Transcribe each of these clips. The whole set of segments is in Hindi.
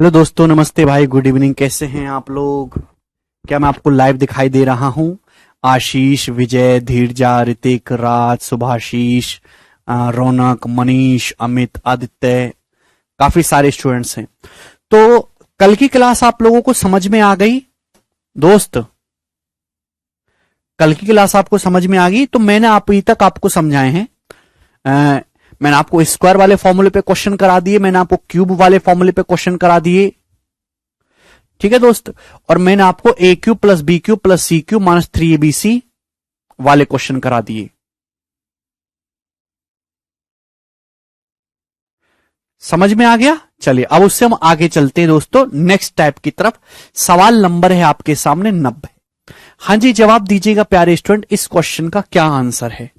हेलो दोस्तों, नमस्ते भाई, गुड इवनिंग। कैसे हैं आप लोग? क्या मैं आपको लाइव दिखाई दे रहा हूं? आशीष, विजय, धीरजा, ऋतिक, राज, सुभाशीष, रौनक, मनीष, अमित, आदित्य, काफी सारे स्टूडेंट्स हैं। तो कल की क्लास आप लोगों को समझ में आ गई दोस्त? कल की क्लास आपको समझ में आ गई? तो मैंने अभी तक आपको समझाए हैं। मैंने आपको स्क्वायर वाले फॉर्मूले पे क्वेश्चन करा दिए, मैंने आपको क्यूब वाले फॉर्मूले पे क्वेश्चन करा दिए, ठीक है दोस्त। और मैंने आपको a cube plus b cube plus c cube minus 3abc वाले क्वेश्चन करा दिए। समझ में आ गया? चलिए अब उससे हम आगे चलते हैं दोस्तों, नेक्स्ट टाइप की तरफ। सवाल नंबर है आपके सामने 90। हाँ जी, जवाब दीजिएगा प्यारे स्टूडेंट, इस क्वेश्चन का क्या आंसर है।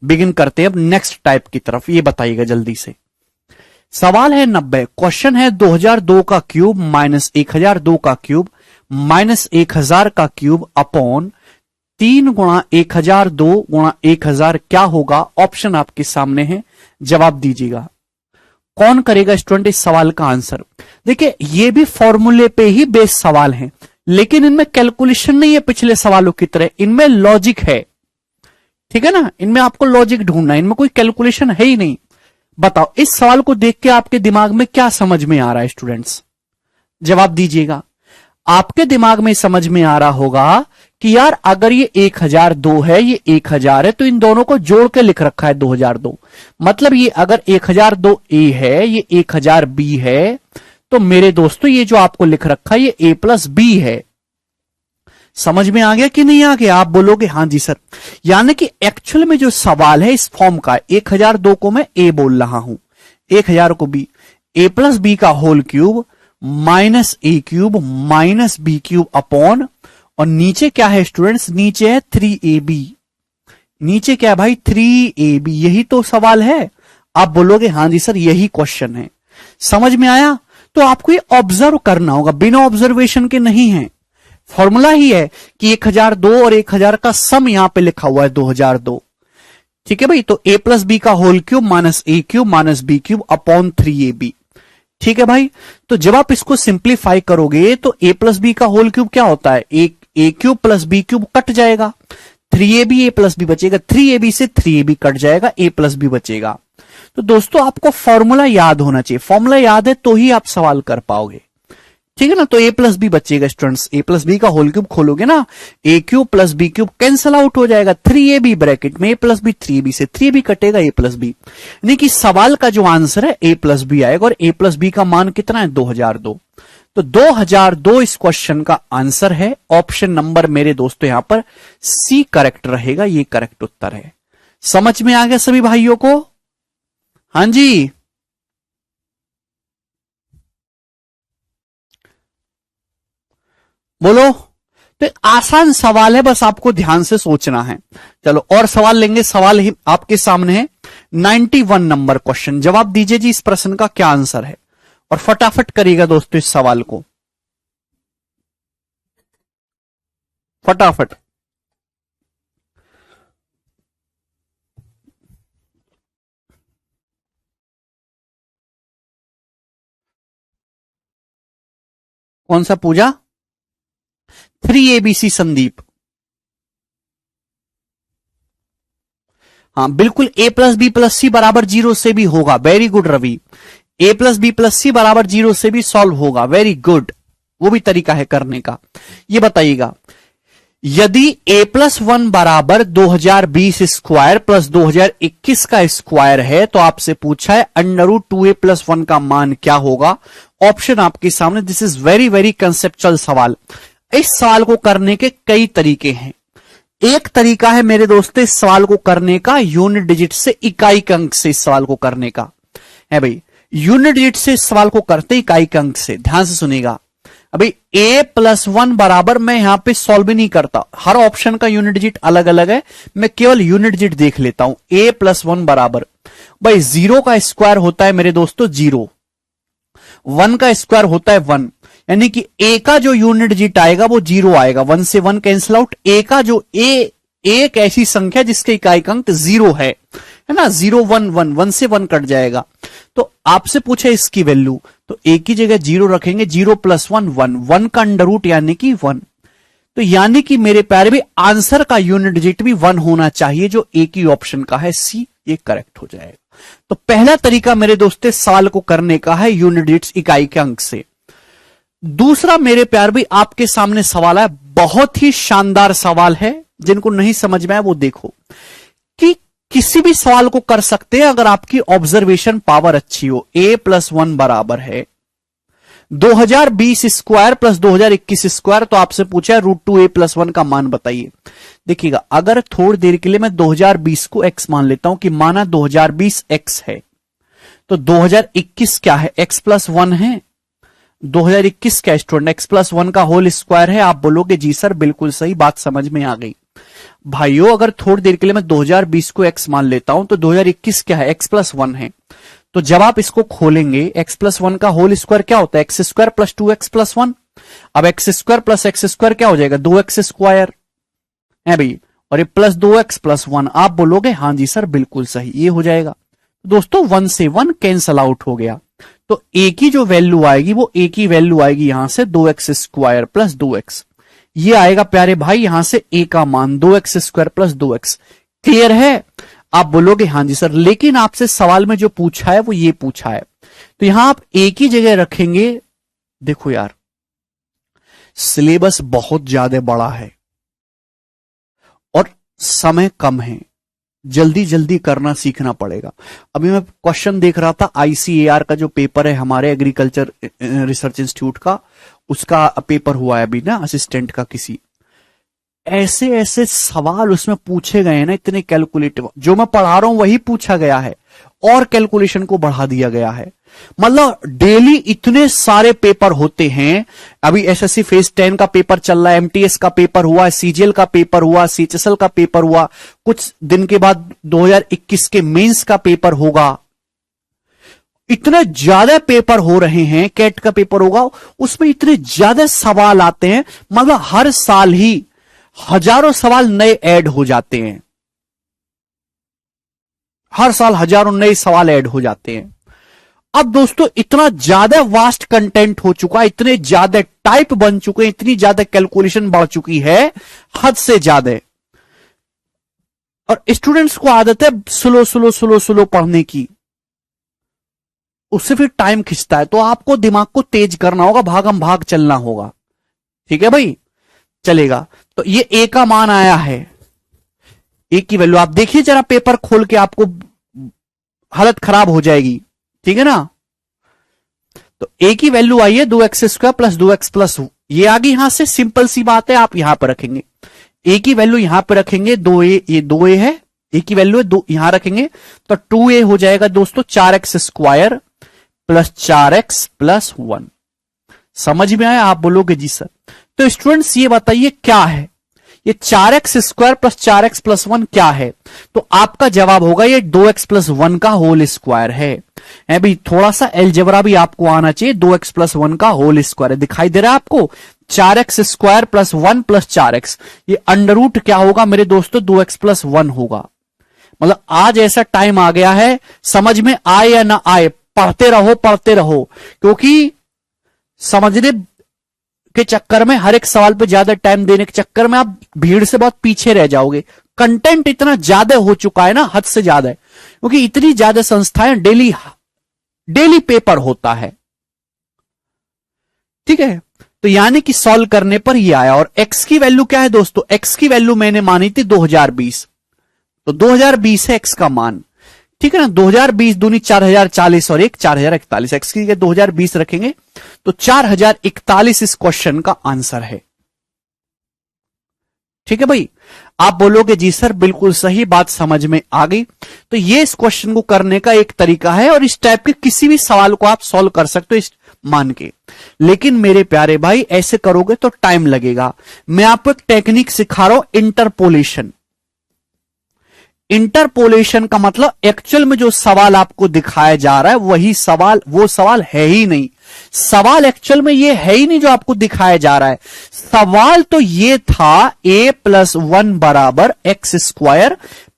बिगिन करते हैं अब नेक्स्ट टाइप की तरफ, ये बताइएगा जल्दी से। सवाल है 90। क्वेश्चन है 2002 का क्यूब माइनस 1002 का क्यूब माइनस 1000 का क्यूब अपॉन 3 गुणा 1002 गुणा 1000 क्या होगा? ऑप्शन आपके सामने है, जवाब दीजिएगा। कौन करेगा स्टूडेंट इस सवाल का आंसर? देखिए, ये भी फॉर्मूले पे ही बेस्ड सवाल है, लेकिन इनमें कैलकुलेशन नहीं है पिछले सवालों की तरह, इनमें लॉजिक है, ठीक है ना। इनमें आपको लॉजिक ढूंढना है, इनमें कोई कैलकुलेशन है ही नहीं। बताओ इस सवाल को देख के आपके दिमाग में क्या समझ में आ रहा है स्टूडेंट्स? जवाब दीजिएगा। आपके दिमाग में समझ में आ रहा होगा कि यार अगर ये 1002 है, ये 1000 है, तो इन दोनों को जोड़ के लिख रखा है 2002। मतलब ये अगर 1002 ए है, ये 1000 बी है, तो मेरे दोस्तों ये जो आपको लिख रखा है ये ए प्लस बी है। समझ में आ गया कि नहीं आ गया? आप बोलोगे हाँ जी सर। यानी कि एक्चुअल में जो सवाल है इस फॉर्म का, 1002 को मैं ए बोल रहा हूं, 1000 को बी, ए प्लस बी का whole cube minus a cube minus b cube upon, और नीचे क्या है स्टूडेंट्स? नीचे है 3ab। नीचे क्या है भाई? 3ab। यही तो सवाल है। आप बोलोगे हाँ जी सर, यही क्वेश्चन है। समझ में आया? तो आपको ये ऑब्जर्व करना होगा, बिना ऑब्जर्वेशन के नहीं है। फॉर्मूला ही है कि 1002 और 1000 का सम यहां पे लिखा हुआ है 2002, ठीक है भाई। तो a प्लस बी का whole cube minus a cube minus b cube upon 3ab, ठीक है भाई। तो जब आप इसको सिंप्लीफाई करोगे तो a प्लस बी का होल क्यूब क्या होता है? A cube plus b cube cut जाएगा, 3ab a प्लस बी बचेगा, 3ab से 3ab कट जाएगा, a प्लस बी बचेगा। तो दोस्तों आपको फॉर्मूला याद होना चाहिए, फॉर्मूला याद है तो ही आप सवाल कर पाओगे, ठीक है ना। तो a प्लस बी बचेगा स्टूडेंट्स, a प्लस बी का होल क्यूब खोलोगे ना, a cube plus b cube cancel out हो जाएगा, 3ab ब्रैकेट में a प्लस बी, 3ab से 3ab कटेगा, a प्लस बी। यानी कि सवाल का जो आंसर है a प्लस बी आएगा, और a प्लस बी का मान कितना है? 2002। तो 2002 इस क्वेश्चन का आंसर है। ऑप्शन नंबर मेरे दोस्तों यहां पर सी करेक्ट रहेगा, ये करेक्ट उत्तर है। समझ में आ गया सभी भाइयों को? हाँ जी, बोलो। तो आसान सवाल है, बस आपको ध्यान से सोचना है। चलो और सवाल लेंगे। सवाल ही आपके सामने है 91 नंबर क्वेश्चन। जवाब दीजिए जी, इस प्रश्न का क्या आंसर है, और फटाफट करिएगा दोस्तों इस सवाल को, फटाफट। कौन सा पूजा? 3abc संदीप। हाँ बिल्कुल, a plus b plus c बराबर 0 से भी होगा। Very good Ravi. a plus b plus c बराबर 0 से भी सॉल्व होगा। वेरी गुड, वो भी तरीका है करने का। ये बताइएगा, यदि a प्लस 1 बराबर 2020 स्क्वायर प्लस 2021 का स्क्वायर है, तो आपसे पूछा है अंडर रूट 2a प्लस 1 का मान क्या होगा? ऑप्शन आपके सामने। This is very very conceptual सवाल। इस सवाल को करने के कई तरीके हैं। एक तरीका है मेरे दोस्तों इस सवाल को करने का यूनिट डिजिट से, इकाई के अंक से इस सवाल को करने का है भाई। यूनिट डिजिट से इस सवाल को करते इकाई के अंक से। ध्यान से सुनिएगा अभी। a प्लस 1 बराबर मैं यहां पे सॉल्व भी नहीं करता, हर ऑप्शन का यूनिट डिजिट अलग अलग है, मैं केवल यूनिट डिजिट देख लेता हूं। a प्लस 1 बराबर भाई 0 का स्क्वायर होता है मेरे दोस्तों 0, 1 का स्क्वायर होता है 1, यानी कि a का जो यूनिट डिजिट आएगा वो 0 आएगा। 1 से 1 कैंसिल आउट। a का जो एक ऐसी संख्या जिसके इकाई अंक 0 है ना, 0 1 1 1 से 1 कट जाएगा। तो आपसे पूछे इसकी वैल्यू, तो ए की जगह 0 रखेंगे, 0 + 1 1, 1 का अंडर रूट यानी कि 1। तो यानी कि मेरे प्यारे भी आंसर का यूनिट डिजिट भी 1 होना चाहिए, जो ए की ऑप्शन का है सी, ये करेक्ट हो जाएगा। तो पहला तरीका मेरे दोस्तों सवाल को करने का है यूनिट डिजिट्स इकाई के अंक से। दूसरा मेरे प्यार भी आपके सामने सवाल है, बहुत ही शानदार सवाल है, जिनको नहीं समझ में आया वो देखो, कि किसी भी सवाल को कर सकते हैं अगर आपकी ऑब्जर्वेशन पावर अच्छी हो। a + 1 बराबर है 2020 स्क्वायर + 2021 स्क्वायर। तो आपसे पूछा है √2a + 1 का मान बताइए। देखिएगा, अगर थोड़ी देर के लिए मैं 2020 को x मान लेता हूं, कि माना 2020 x है, तो 2021 क्या है, x + 1 है। 2021 क्या स्टूडेंट, x + 1 का होल स्क्वायर है। आप बोलोगे जी सर बिल्कुल सही बात, समझ में आ गई। भाइयों अगर थोड़ी देर के लिए मैं 2020 को x मान लेता हूं, तो 2021 क्या है, x + 1 है। तो जब आप इसको खोलेंगे, x + 1 का होल स्क्वायर क्या होता है, x² + 2x + 1। अब x² + x² क्या हो जाएगा, 2x² है भाई, और ये +2x + 1। आप बोलोगे हाँ जी सर बिल्कुल सही, ये हो जाएगा। दोस्तों 1 से 1 कैंसल आउट हो गया, तो a की जो वैल्यू आएगी वो a की वैल्यू आएगी यहां से 2x² + 2x। ये आएगा प्यारे भाई यहां से a का मान 2x² + 2x। क्लियर है? आप बोलोगे हाँ जी सर, लेकिन आपसे सवाल में जो पूछा है वो ये पूछा है, तो यहां आप a की जगह रखेंगे। देखो यार, सिलेबस बहुत ज्यादा बड़ा है और समय कम है, जल्दी जल्दी करना सीखना पड़ेगा। अभी मैं क्वेश्चन देख रहा था, ICAR का जो पेपर है हमारे एग्रीकल्चर रिसर्च इंस्टीट्यूट का, उसका पेपर हुआ है अभी ना, असिस्टेंट का किसी। ऐसे ऐसे सवाल उसमें पूछे गए हैं ना, इतने कैलकुलेटिव, जो मैं पढ़ा रहा हूं वही पूछा गया है और कैलकुलेशन को बढ़ा दिया गया है। मतलब डेली इतने सारे पेपर होते हैं। अभी SSC फेज 10 का पेपर चल रहा है, MTS का पेपर हुआ, CGL का पेपर हुआ, CHSL का पेपर हुआ, कुछ दिन के बाद 2021 के मेंस का पेपर होगा। इतने ज्यादा पेपर हो रहे हैं, कैट का पेपर होगा, उसमें इतने ज्यादा सवाल आते हैं। मतलब हर साल ही हजारों सवाल नए ऐड हो जाते हैं, हर साल हजारों नए सवाल ऐड हो जाते हैं। अब दोस्तों इतना ज्यादा वास्ट कंटेंट हो चुका है, इतने ज्यादा टाइप बन चुके हैं, इतनी ज्यादा कैलकुलेशन बढ़ चुकी है, हद से ज्यादा। और स्टूडेंट्स को आदत है स्लो स्लो स्लो स्लो पढ़ने की, उससे फिर टाइम खिंचता है। तो आपको दिमाग को तेज करना होगा, भागम भाग चलना होगा। ठीक है भाई, चलेगा। तो ये a का मान आया है, a की वैल्यू आप देखिए जरा, पेपर खोल के आपको हालत खराब हो जाएगी। ठीक है ना? तो a की वैल्यू आई है 2x² + 2x +, ये आ गई यहां से, सिंपल सी बात है। आप यहां पर रखेंगे a की वैल्यू, यहां पर रखेंगे 2a, ये 2a है, a की वैल्यू है 2, यहां रखेंगे तो 2a हो जाएगा दोस्तों 4x² + 4x + 1। समझ में आया? आप बोलोगे जी सर। तो स्टूडेंट्स ये बताइए क्या है ये 4x² + 4x + 1 क्या है? तो आपका जवाब होगा ये 2x + 1 का होल स्क्वायर है भाई। थोड़ा सा एलजेब्रा भी आपको आना चाहिए। 2x + 1 का होल स्क्वायर है, दिखाई दे रहा है आपको, 4x² + 1 + 4x। ये अंडर रूट क्या होगा मेरे दोस्तों, 2x + 1 होगा। मतलब आज ऐसा टाइम आ गया है, समझ में आए या ना आए, पढ़ते रहो, क्योंकि समझने के चक्कर में, हर एक सवाल पे ज्यादा टाइम देने के चक्कर में आप भीड़ से बहुत पीछे रह जाओगे। कंटेंट इतना ज्यादा हो चुका है ना, हद से ज्यादा है, क्योंकि इतनी ज्यादा संस्थाएं डेली पेपर होता है। ठीक है, तो यानी कि सॉल्व करने पर ये आया। और x की वैल्यू क्या है दोस्तों, x की वैल्यू मैंने मानी थी 2020, तो 2020 है x का मान। ठीक है ना, 2020 दूनी 4040 और 1 4041। x की 2020 रखेंगे तो 4041 इस क्वेश्चन का आंसर है। ठीक है भाई, आप बोलोगे जी सर बिल्कुल सही बात, समझ में आ गई। तो ये इस क्वेश्चन को करने का एक तरीका है, और इस टाइप के किसी भी सवाल को आप सॉल्व कर सकते हो इस मान के। लेकिन मेरे प्यारे भाई ऐसे करोगे तो टाइम लगेगा। मैं आपको एक टेक्निक सिखा रहा हूं, इंटरपोलेशन। इंटरपोलेशन का मतलब एक्चुअल में जो सवाल आपको दिखाया जा रहा है वही सवाल, वो सवाल है ही नहीं। सवाल एक्चुअल में ये है ही नहीं जो आपको दिखाया जा रहा है। सवाल तो ये था a + 1 = x²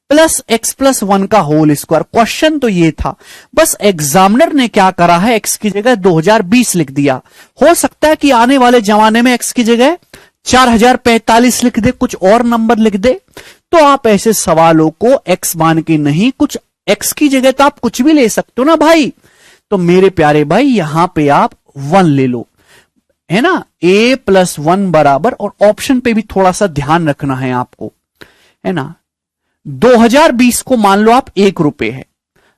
plus x plus 1 का होल स्क्वायर। क्वेश्चन तो ये था, बस एग्जामिनर ने क्या करा है, एक्स की जगह 2020 लिख दिया। हो सकता है कि आने वाले जमाने में एक्स की जगह 4045 लिख दे, कुछ और नंबर लिख दे। तो आप ऐसे सवालों को एक्स मान के नहीं, कुछ एक्स की जगह तो आप कुछ भी ले सकते हो ना भाई। तो मेरे प्यारे भाई यहां पे आप 1 ले लो, है ना, a प्लस 1 बराबर, और ऑप्शन पे भी थोड़ा सा ध्यान रखना है आपको, है ना। 2020 को मान लो आप 1 रुपए है,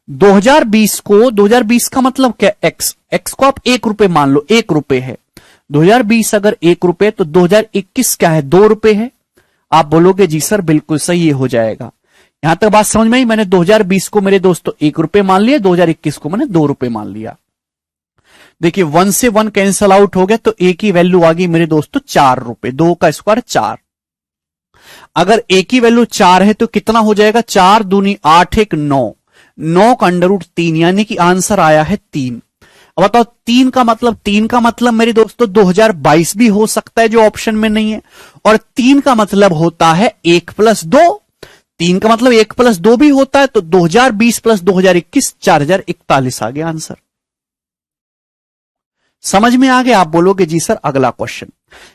2020 का मतलब क्या, एक्स को आप 1 रुपए मान लो, 1 रुपए है। 2020 अगर 1 रुपए तो 2021 क्या है, 2 रुपए है। आप बोलोगे जी सर बिल्कुल सही ये हो जाएगा। यहां तक बात समझ में आई। मैंने 2020 को मेरे दोस्तों 1 रुपए मान लिया, 2021 को मैंने 2 रुपए मान लिया। देखिए 1 से 1 कैंसल आउट हो गया, तो ए की वैल्यू आ गई मेरे दोस्तों 4 रुपए, 2 का स्क्वायर 4। अगर ए की वैल्यू 4 है तो कितना हो जाएगा, 4 दूनी 8 1 9, 9 का अंडर रूट 3, यानी कि आंसर आया है 3। अब बताओ 3 का मतलब मेरे दोस्तों 2022 भी हो सकता है जो ऑप्शन में नहीं है, और 3 का मतलब होता है 1 प्लस 2, 3 का मतलब 1 प्लस 2 भी होता है। तो 2020 प्लस 2021 4041 आ गया आंसर। समझ में आ गया। आप बोलोगे जी सर अगला क्वेश्चन,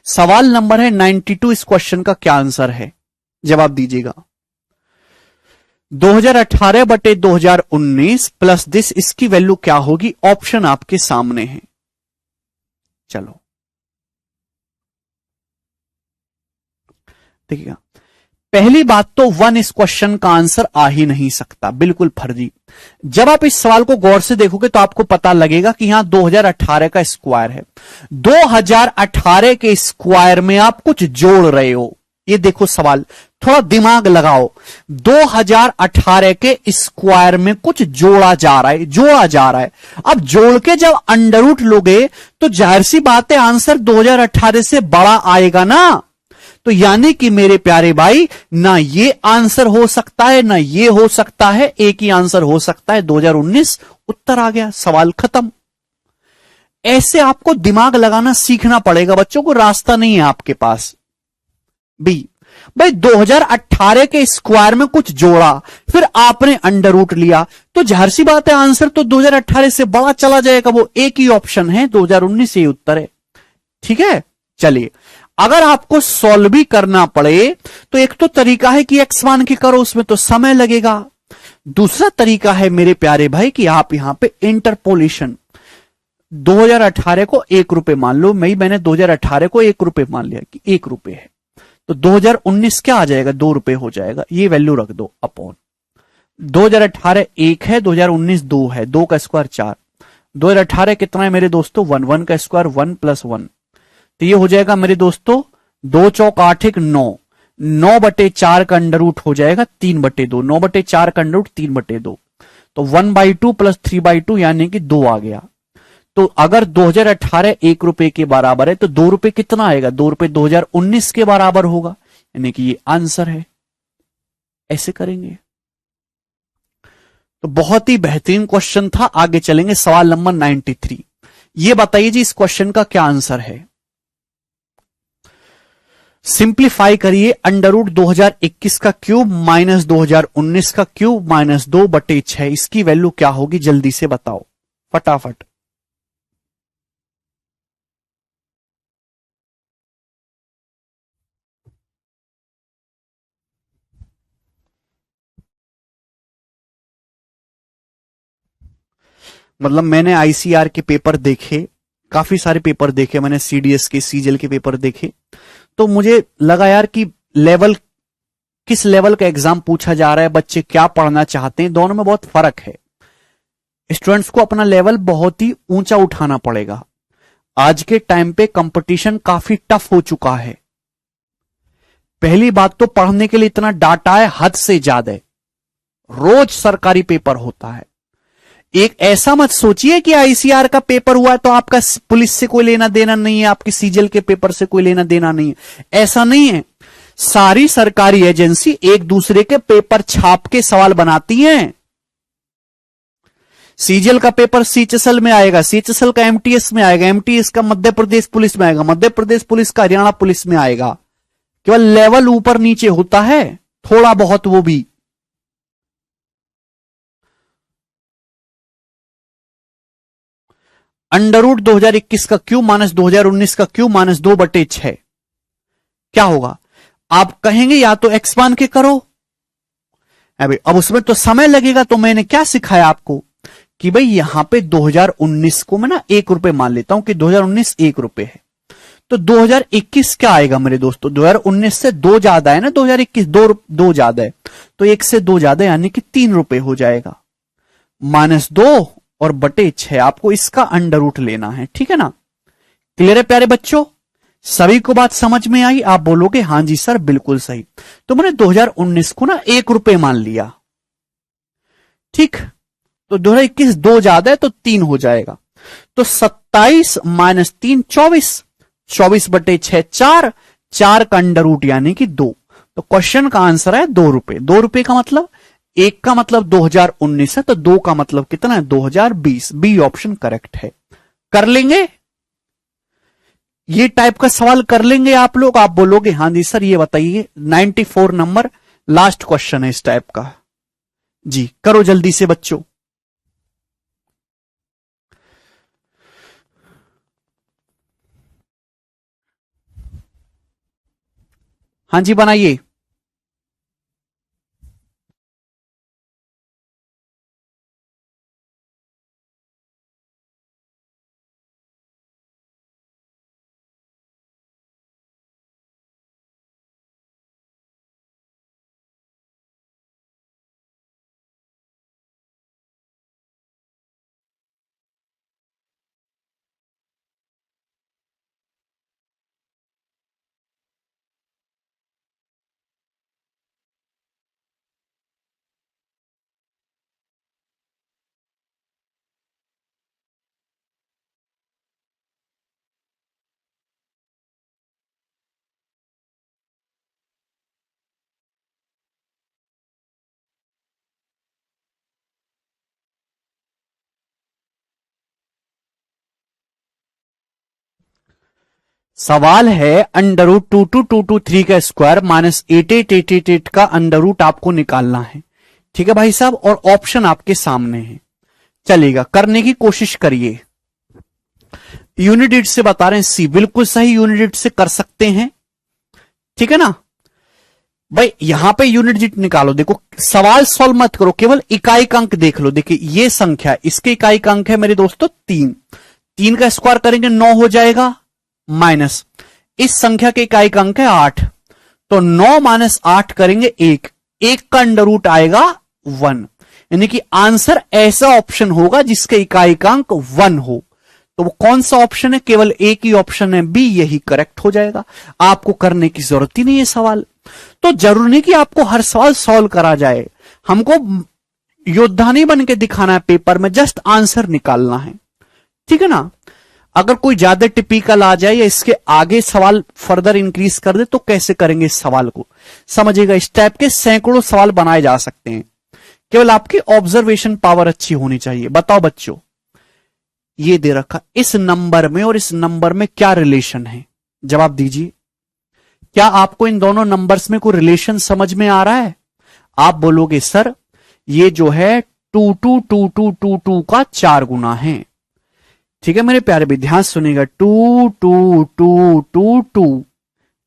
सवाल नंबर है 92। इस क्वेश्चन का क्या आंसर है, जवाब दीजिएगा। 2018 बटे 2019 प्लस दिस, इसकी वैल्यू क्या होगी, ऑप्शन आपके सामने है। चलो देखिएगा, पहली बात तो 1 इस क्वेश्चन का आंसर आ ही नहीं सकता, बिल्कुल फर्जी। जब आप इस सवाल को गौर से देखोगे तो आपको पता लगेगा कि यहां 2018 का स्क्वायर है, 2018 के स्क्वायर में आप कुछ जोड़ रहे हो। ये देखो सवाल, थोड़ा दिमाग लगाओ, 2018 के स्क्वायर में कुछ जोड़ा जा रहा है। अब जोड़ के जब अंडर रूट लोगे तो जाहिर सी बात है आंसर 2018 से बड़ा आएगा ना। तो यानी कि मेरे प्यारे भाई, ना ये आंसर हो सकता है ना ये हो सकता है, एक ही आंसर हो सकता है 2019। उत्तर आ गया, सवाल खत्म। ऐसे आपको दिमाग लगाना सीखना पड़ेगा बच्चों को, रास्ता नहीं है आपके पास। बी भाई 2018 के स्क्वायर में कुछ जोड़ा, फिर आपने अंडर रूट लिया, तो जाहिर सी बात है आंसर तो 2018 से बड़ा चला जाएगा। वो एक ही ऑप्शन है 2019, ये उत्तर है। ठीक है, चलिए अगर आपको सॉल्व भी करना पड़े तो एक तो तरीका है कि एक्स मान के करो, उसमें तो समय लगेगा। दूसरा तरीका है मेरे प्यारे भाई कि आप यहां पे इंटरपोलेशन, 2018 को 1 रुपए मान लो, मैंने 2018 को 1 रुपए मान लिया कि 1 रुपए है, तो 2019 क्या आ जाएगा, 2 रुपए हो जाएगा। ये वैल्यू रख दो अपॉन 2018 1 है, 2019 2 है, 2 का स्क्वायर 4, 2018 कितना है मेरे दोस्तों 1, 1 का स्क्वायर 1 प्लस 1, तो ये हो जाएगा मेरे दोस्तों 2 चौक 8 1 9, 9 बटे 4 का अंडर रूट हो जाएगा 3 बटे 2, 9 बटे 4 का अंडर रूट 3 बटे 2, तो 1/2 प्लस 3/2 यानी कि 2 आ गया। तो अगर 2018 1 रुपए के बराबर है तो 2 रुपए कितना आएगा, 2 रुपए 2019 के बराबर होगा, यानी कि ये आंसर है। ऐसे करेंगे तो बहुत ही बेहतरीन क्वेश्चन था। आगे चलेंगे, सवाल नंबर 93। ये बताइए जी इस क्वेश्चन का क्या आंसर है। सिंप्लीफाई करिए, अंडर रूट 2021 का क्यूब माइनस 2019 का क्यूब माइनस 2/6, इसकी वैल्यू क्या होगी जल्दी से बताओ फटाफट। मतलब मैंने आईसीआर के पेपर देखे, काफी सारे पेपर देखे मैंने, सीडीएस के, सीजीएल के पेपर देखे, तो मुझे लगा यार कि लेवल, किस लेवल का एग्जाम पूछा जा रहा है, बच्चे क्या पढ़ना चाहते हैं, दोनों में बहुत फर्क है। स्टूडेंट्स को अपना लेवल बहुत ही ऊंचा उठाना पड़ेगा। आज के टाइम पे कंपटीशन काफी टफ हो चुका है। पहली बात तो पढ़ने के लिए इतना डाटा है हद से ज्यादा, रोज सरकारी पेपर होता है। एक ऐसा मत सोचिए कि आईसीआर का पेपर हुआ है तो आपका पुलिस से कोई लेना देना नहीं है, आपकी सीजीएल के पेपर से कोई लेना देना नहीं है, ऐसा नहीं है। सारी सरकारी एजेंसी एक दूसरे के पेपर छाप के सवाल बनाती हैं। सीजीएल का पेपर सीएचएसएल में आएगा, सीएचएसएल का एमटीएस में आएगा, एमटीएस का मध्य प्रदेश पुलिस में आएगा, मध्य प्रदेश पुलिस का हरियाणा पुलिस में आएगा। केवल लेवल ऊपर नीचे होता है थोड़ा बहुत, वो भी अंडर रूट 2021 का क्यूब माइनस 2019 का क्यूब माइनस 2/6 क्या होगा? आप कहेंगे या तो एक्स मान के करो, अभी अब उसमें तो समय लगेगा, तो मैंने क्या सिखाया आपको कि भाई यहां पे 2019 को मैं ना 1 रुपए मान लेता हूं कि 2019 1 रुपए है, तो 2021 क्या आएगा मेरे दोस्तों? 2019 से 2 ज्यादा है ना, 2021 दो ज्यादा है, तो 1 से 2 ज्यादा यानी कि 3 रुपए हो जाएगा। -2 और /6 आपको इसका अंडर रूट लेना है, ठीक है ना? क्लियर है प्यारे बच्चों? सभी को बात समझ में आई? आप बोलोगे हां जी सर बिल्कुल सही। तो मैंने 2019 को ना 1 रुपए मान लिया, ठीक, तो 2021 2 ज्यादा है तो 3 हो जाएगा, तो 27 माइनस 3 24, 24/6 4, 4 का अंडर रूट यानी कि 2। तो क्वेश्चन का आंसर है 2 रुपए। 2 रुपए का मतलब 1 का मतलब 2019 है, तो 2 का मतलब कितना है? 2020। बी ऑप्शन करेक्ट है। कर लेंगे ये टाइप का सवाल, कर लेंगे आप लोग? आप बोलोगे हां जी सर। ये बताइए 94 नंबर लास्ट क्वेश्चन है इस टाइप का जी, करो जल्दी से बच्चों। हां जी बनाइए। सवाल है अंडर रूट 222223 का स्क्वायर माइनस 88888 का अंडर रूट आपको निकालना है, ठीक है भाई साहब, और ऑप्शन आपके सामने है। चलेगा, करने की कोशिश करिए। यूनिट से बता रहे हैं सी, बिल्कुल सही, यूनिट से कर सकते हैं, ठीक है ना भाई। यहां पे यूनिट निकालो, देखो सवाल सॉल्व मत करो, केवल इकाई का अंक देख लो। देखिए ये संख्या, इसके इकाई का अंक है मेरे दोस्तों 3, 3 का स्क्वायर करेंगे 9 हो जाएगा, माइनस इस संख्या के इकाई का अंक है 8, तो 9 माइनस 8 करेंगे 1, 1 का अंडर रूट आएगा 1, यानी कि आंसर ऐसा ऑप्शन होगा जिसके इकाई का अंक 1 हो। तो वो कौन सा ऑप्शन है? केवल एक ही ऑप्शन है, बी, यही करेक्ट हो जाएगा। आपको करने की जरूरत ही नहीं है सवाल। तो जरूरी नहीं कि आपको हर सवाल सॉल्व करा जाए, हमको योद्धा नहीं बन के दिखाना है पेपर में, जस्ट आंसर निकालना है, ठीक है ना। अगर कोई ज्यादा टिपिकल आ जाए या इसके आगे सवाल फर्दर इंक्रीज कर दे तो कैसे करेंगे इस सवाल को, समझिएगा। इस टाइप के सैकड़ों सवाल बनाए जा सकते हैं, केवल आपकी ऑब्जर्वेशन पावर अच्छी होनी चाहिए। बताओ बच्चों, ये दे रखा, इस नंबर में और इस नंबर में क्या रिलेशन है? जवाब दीजिए। क्या आपको इन दोनों नंबर्स में कोई रिलेशन समझ में आ रहा है? आप बोलोगे सर ये जो है 222222 का 4 गुना है, ठीक है मेरे प्यारे भी, ध्यान सुनिएगा, 222222,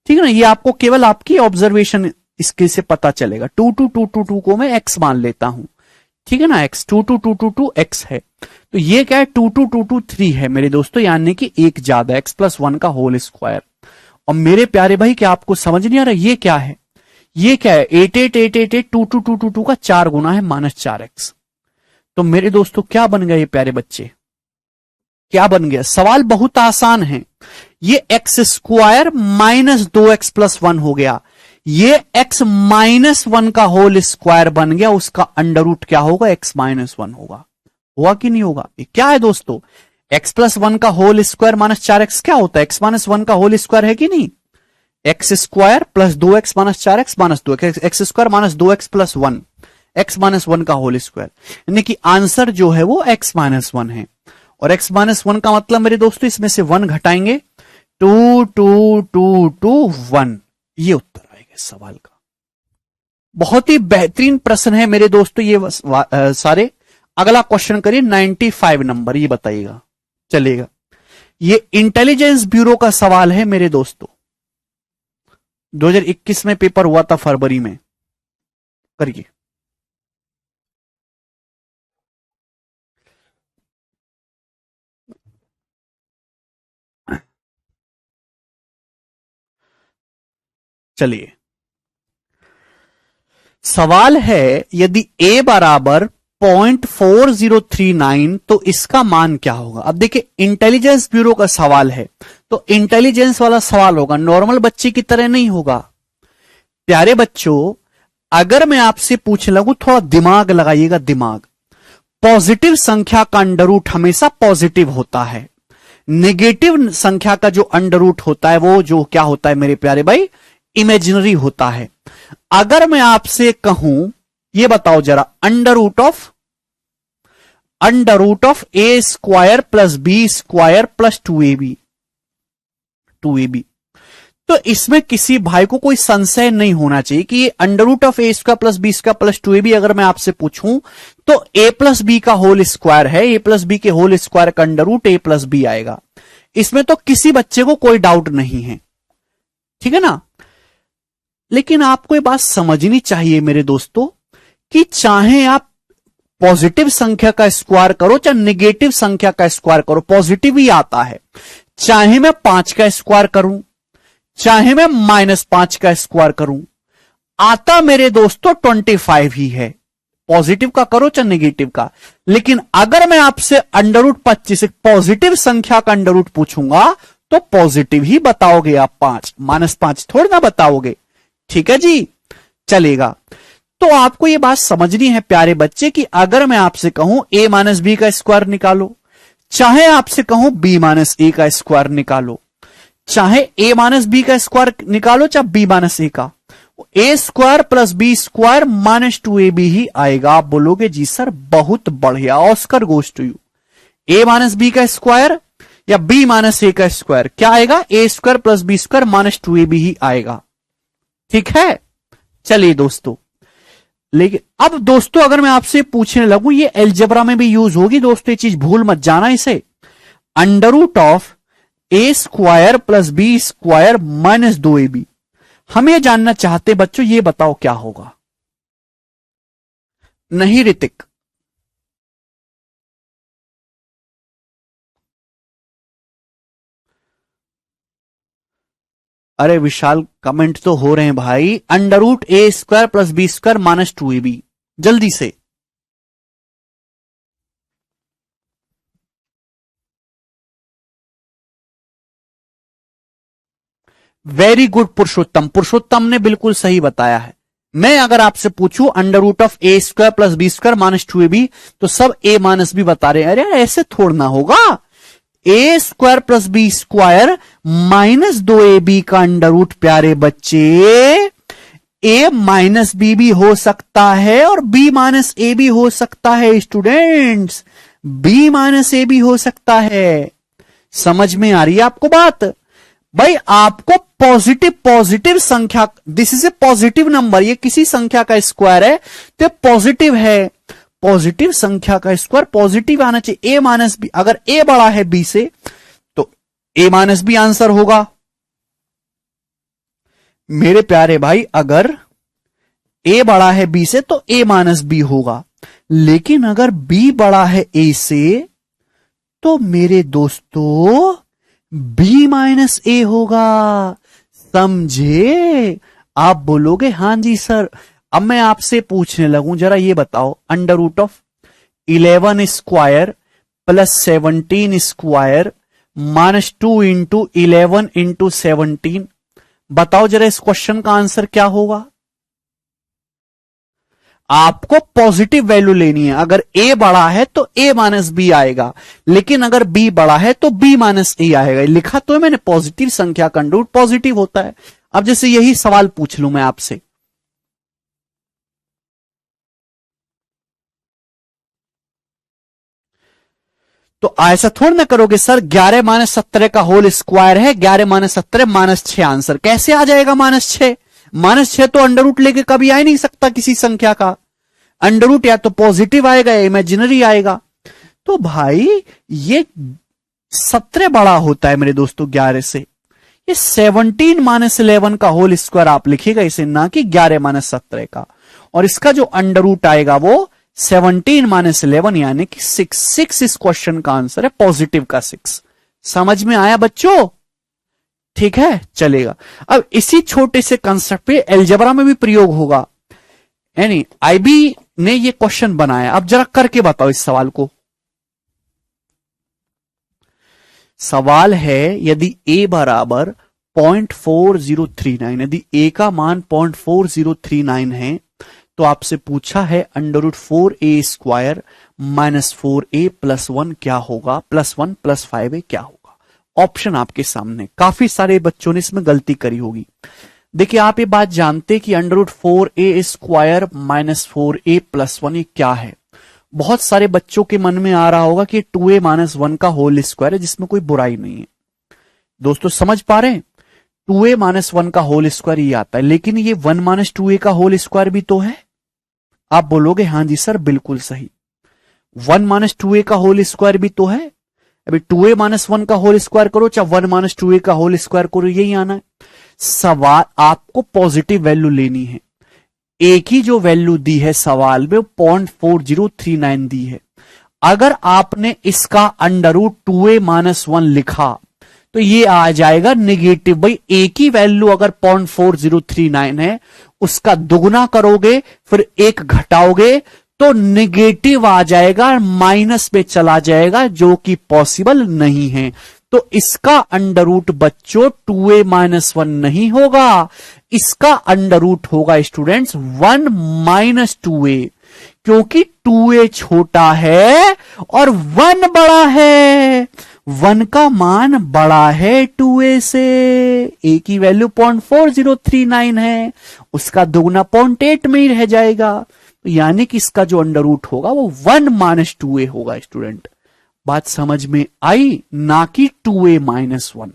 ठीक है ना। ये आपको केवल आपकी ऑब्जर्वेशन इसके से पता चलेगा। 222222 को मैं x मान लेता हूं, ठीक है ना, x 22222 x है, तो ये क्या है 22223 है मेरे दोस्तों, यानी कि एक ज्यादा, x + 1 का होल स्क्वायर। और मेरे प्यारे भाई क्या आपको समझ नहीं आ रहा ये क्या है? ये क्या है? 88882222 का 4 गुना है -4x। तो मेरे दोस्तों क्या बन गया ये प्यारे बच्चे? क्या बन गया? सवाल बहुत आसान है। ये x² माइनस 2x + 1 हो गया, ये x -1 का होल स्क्वायर बन गया, उसका अंडर रूट क्या होगा? x -1 होगा। हुआ कि नहीं होगा? ये क्या है दोस्तों? x + 1 का होल स्क्वायर -4x क्या होता है? x -1 का होल स्क्वायर है कि नहीं? x² + 2x -4x -2x, x² - 2x + 1, x -1 का होल स्क्वायर, यानी कि आंसर जो है वो x -1 है। और x -1 का मतलब मेरे दोस्तों इसमें से 1 घटाएंगे, 2 2 2 2 1, ये उत्तर आएगा इस सवाल का। बहुत ही बेहतरीन प्रश्न है मेरे दोस्तों ये सारे। अगला क्वेश्चन करिए 95 नंबर, ये बताइएगा। चलेगा। ये इंटेलिजेंस ब्यूरो का सवाल है मेरे दोस्तों, 2021 में पेपर हुआ था फरवरी में। करिए। चलिए, सवाल है यदि a बराबर 0.4039 तो इसका मान क्या होगा। अब देखिए, इंटेलिजेंस ब्यूरो का सवाल है तो इंटेलिजेंस वाला सवाल होगा, नॉर्मल बच्चे की तरह नहीं होगा। प्यारे बच्चों, अगर मैं आपसे पूछ लगूं, थोड़ा दिमाग लगाइएगा, दिमाग। पॉजिटिव संख्या का अंडर रूट हमेशा पॉजिटिव होता है, नेगेटिव संख्या का जो अंडर रूट होता है वो जो क्या होता है मेरे प्यारे भाई, इमेजिनरी होता है। अगर मैं आपसे कहूं, ये बताओ जरा, under root of a square plus b square plus 2ab, तो इसमें किसी भाई को कोई संशय नहीं होना चाहिए कि ये under root of a square plus b square plus 2ab अगर मैं आपसे पूछूं तो ए प्लस बी का होल स्क्वायर है, ए प्लस बी के होल स्क्वायर का under root a plus b आएगा। इसमें तो किसी बच्चे को कोई डाउट नहीं है, ठीक है ना। लेकिन आपको ये बात समझनी चाहिए मेरे दोस्तों कि चाहे आप पॉजिटिव संख्या का स्क्वायर करो चाहे नेगेटिव संख्या का स्क्वायर करो, पॉजिटिव ही आता है। चाहे मैं 5 का स्क्वायर करूं, चाहे मैं -5 का स्क्वायर करूं, आता मेरे दोस्तों 25 ही है, पॉजिटिव का करो चाहे नेगेटिव का। लेकिन अगर मैं आपसे अंडर रूट 25 एक पॉजिटिव संख्या का अंडर रूट पूछूंगा तो पॉजिटिव ही बताओगे आप, -5 थोड़ी ना बताओगे, ठीक है जी, चलेगा। तो आपको यह बात समझनी है प्यारे बच्चे कि अगर मैं आपसे कहूं a माइनस बी का स्क्वायर निकालो, चाहे आपसे कहूं b माइनस ए का स्क्वायर निकालो, चाहे a माइनस बी का स्क्वायर निकालो चाहे b माइनस ए का, a square plus b square minus 2ab ही आएगा। आप बोलोगे जी सर बहुत बढ़िया, Oscar goes to you. a minus b का स्क्वायर या b माइनस ए का स्क्वायर क्या आएगा, a square plus b square minus 2ab ही आएगा, ठीक है। चलिए दोस्तों, लेकिन अब दोस्तों अगर मैं आपसे पूछने लगूं, ये एलजेब्रा में भी यूज होगी दोस्तों, ये चीज भूल मत जाना इसे, under root of a square plus b square minus 2ab, हम ये जानना चाहते बच्चों, ये बताओ क्या होगा। नहीं ऋतिक, अरे विशाल कमेंट तो हो रहे हैं भाई, under root a square plus b square minus 2ab, जल्दी से। वेरी गुड पुरुषोत्तम, पुरुषोत्तम ने बिल्कुल सही बताया है। मैं अगर आपसे पूछूं under root of a square plus b square minus 2ab तो सब ए माइनस बी बता रहे हैं। अरे ऐसे थोड़ना होगा, a square plus b square minus 2ab का अंडर रूट प्यारे बच्चे ए माइनस बी भी हो सकता है और बी माइनस ए भी हो सकता है स्टूडेंट्स, बी माइनस ए भी हो सकता है। समझ में आ रही है आपको बात भाई। आपको पॉजिटिव संख्या, this is a positive number, ये किसी संख्या का स्क्वायर है तो पॉजिटिव है, पॉजिटिव संख्या का स्क्वायर पॉजिटिव आना चाहिए। ए माइनस बी, अगर ए बड़ा है बी से तो ए माइनस बी आंसर होगा मेरे प्यारे भाई। अगर ए बड़ा है बी से तो ए माइनस बी होगा, लेकिन अगर बी बड़ा है ए से तो मेरे दोस्तों बी माइनस ए होगा, समझे। आप बोलोगे हां जी सर। अब मैं आपसे पूछने लगूं, जरा ये बताओ, under root of 11 square plus 17 square minus 2 into 11 into 17, बताओ जरा इस क्वेश्चन का आंसर क्या होगा। आपको पॉजिटिव वैल्यू लेनी है, अगर ए बड़ा है तो ए माइनस बी आएगा, लेकिन अगर बी बड़ा है तो बी माइनस ए आएगा। लिखा तो है मैंने, पॉजिटिव संख्या का अंडर रूट पॉजिटिव होता है। अब जैसे यही सवाल पूछ लूं मैं आपसे, तो ऐसा थोड़ा ना करोगे सर 11 माइनस 17 का होल स्क्वायर है, 11 माइनस 17 माइनस 6 आंसर कैसे आ जाएगा -6। -6 तो अंडर रूट लेके कभी आ ही नहीं सकता किसी संख्या का। अंडर रूट या तो पॉजिटिव आएगा या इमेजिनरी आएगा। तो भाई ये 17 बड़ा होता है मेरे दोस्तों 11 से। ये 17 माइनस 11 का होल स्क्वायर आप लिखिएगा इसे, ना कि 11 माइनस 17 का। और इसका जो अंडर रूट आएगा वो 17 माइनस 11 यानी कि 6। 6 इस क्वेश्चन का आंसर है, पॉजिटिव का 6। समझ में आया बच्चों? ठीक है, चलेगा। अब इसी छोटे से कंसेप्ट पे अलजेब्रा में भी प्रयोग होगा, यानी आईबी ने ये क्वेश्चन बनाया। अब जरा करके बताओ इस सवाल को। सवाल है यदि a बराबर 0.4039, यदि a का मान 0.4039 है तो आपसे पूछा है under root 4a square minus 4a plus 1 क्या होगा, प्लस 1 प्लस 5a क्या होगा। ऑप्शन आपके सामने। काफी सारे बच्चों ने इसमें गलती करी होगी। देखिए आप ये बात जानते कि under root 4a square minus 4a plus 1 ये क्या है। बहुत सारे बच्चों के मन में आ रहा होगा कि 2a माइनस 1 का होल स्क्वायर है, जिसमें कोई बुराई नहीं है। दोस्तों समझ पा रहे हैं? 2a माइनस 1 का होल स्क्वायर ये आता है, लेकिन ये 1 माइनस 2a का होल स्क्वायर भी तो है। आप बोलोगे हाँ जी सर बिल्कुल सही, 1 माइनस 2a का होल स्क्वायर भी तो है। अभी 2a माइनस 1 का होल स्क्वायर करो चाहे 1 माइनस 2a का होल स्क्वायर करो, यही आना है। सवाल आपको पॉजिटिव वैल्यू लेनी है। एक ही जो वैल्यू दी है सवाल में 0.4039 दी है। अगर आपने इसका अंडर रूट 2a माइनस 1 लिखा तो ये आ जाएगा नेगेटिव। भाई एक ही वैल्यू अगर 0.4039 है, उसका दुगुना करोगे फिर एक घटाओगे तो नेगेटिव आ जाएगा, माइनस में चला जाएगा, जो कि पॉसिबल नहीं है। तो इसका अंडर रूट बच्चों 2a माइनस 1 नहीं होगा, इसका अंडर रूट होगा स्टूडेंट्स 1 माइनस 2a, क्योंकि 2a छोटा है और 1 बड़ा है। 1 का मान बड़ा है 2a से। a की वैल्यू 0.4039 है, उसका दुगना 0.8 में ही रह जाएगा। तो यानी कि इसका जो अंडर रूट होगा वो 1 माइनस 2a होगा। स्टूडेंट बात समझ में आई? ना कि 2a माइनस 1।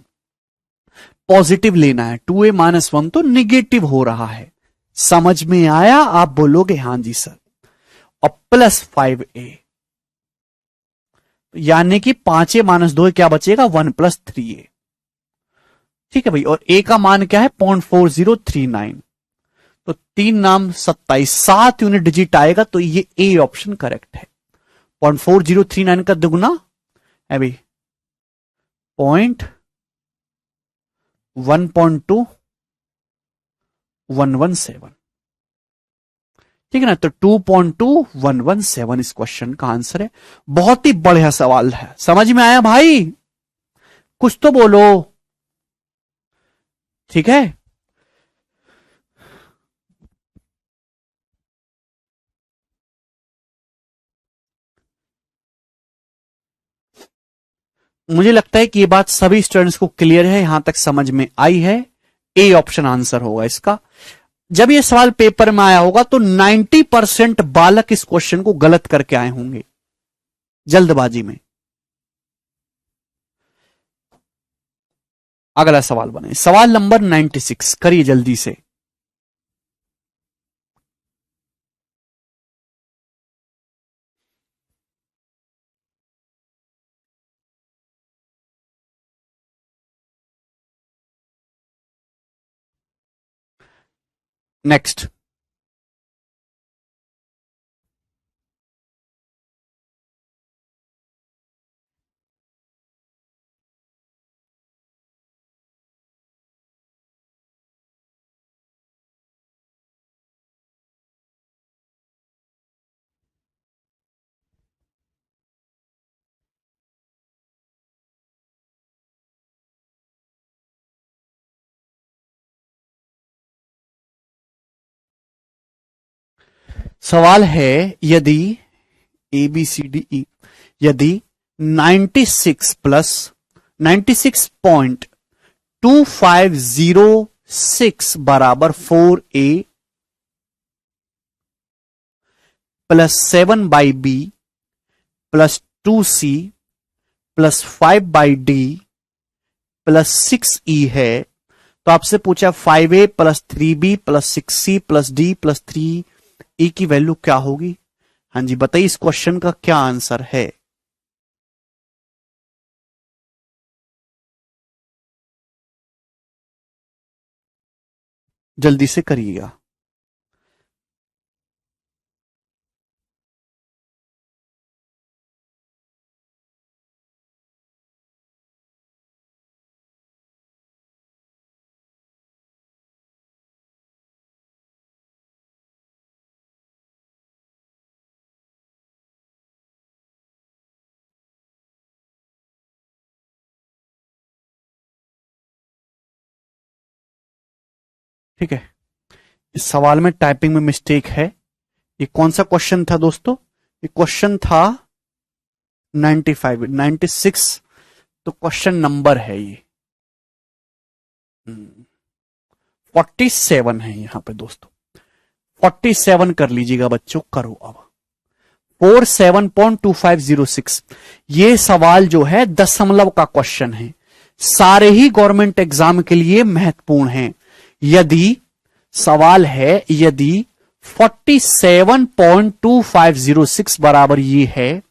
पॉजिटिव लेना है, 2a माइनस 1 तो निगेटिव हो रहा है। समझ में आया? आप बोलोगे हाँ जी सर। और प्लस 5a, यानी कि 5a माइनस 2 क्या बचेगा, 1 प्लस 3a। ठीक है भाई। और a का मान क्या है 0.4039, तो 3 नाम 27, 7 यूनिट डिजिट आएगा, तो ये ए ऑप्शन करेक्ट है। 0.4039 का दुगुना है भाई 1.2117। ठीक है ना, तो 2.2117 इस क्वेश्चन का आंसर है। बहुत ही बढ़िया सवाल है। समझ में आया भाई? कुछ तो बोलो। ठीक है, मुझे लगता है कि ये बात सभी स्टूडेंट्स को क्लियर है, यहां तक समझ में आई है। ए ऑप्शन आंसर होगा इसका। जब ये सवाल पेपर में आया होगा तो 90% बालक इस क्वेश्चन को गलत करके आए होंगे जल्दबाजी में। अगला सवाल बने, सवाल नंबर 96, करिए जल्दी से। नेक्स्ट, सवाल है यदि A B C D E, यदि 96 प्लस 96.2506 बराबर 4a plus 7/b plus 2c plus 5/d plus 6e है, तो आपसे पूछा 5a plus 3b plus 6c plus d plus 3e की वैल्यू क्या होगी। हाँ जी बताइए इस क्वेश्चन का क्या आंसर है। जल्दी से करिएगा। ठीक है, इस सवाल में टाइपिंग में मिस्टेक है। ये कौन सा क्वेश्चन था दोस्तों? ये क्वेश्चन था 95, 96 तो क्वेश्चन नंबर है ये 47 है यहां पे दोस्तों। 47 कर लीजिएगा बच्चों, करो अब 47.2506। ये सवाल जो है दशमलव का क्वेश्चन है, सारे ही गवर्नमेंट एग्जाम के लिए महत्वपूर्ण है। यदि सवाल है यदि 47.2506 बराबर ये है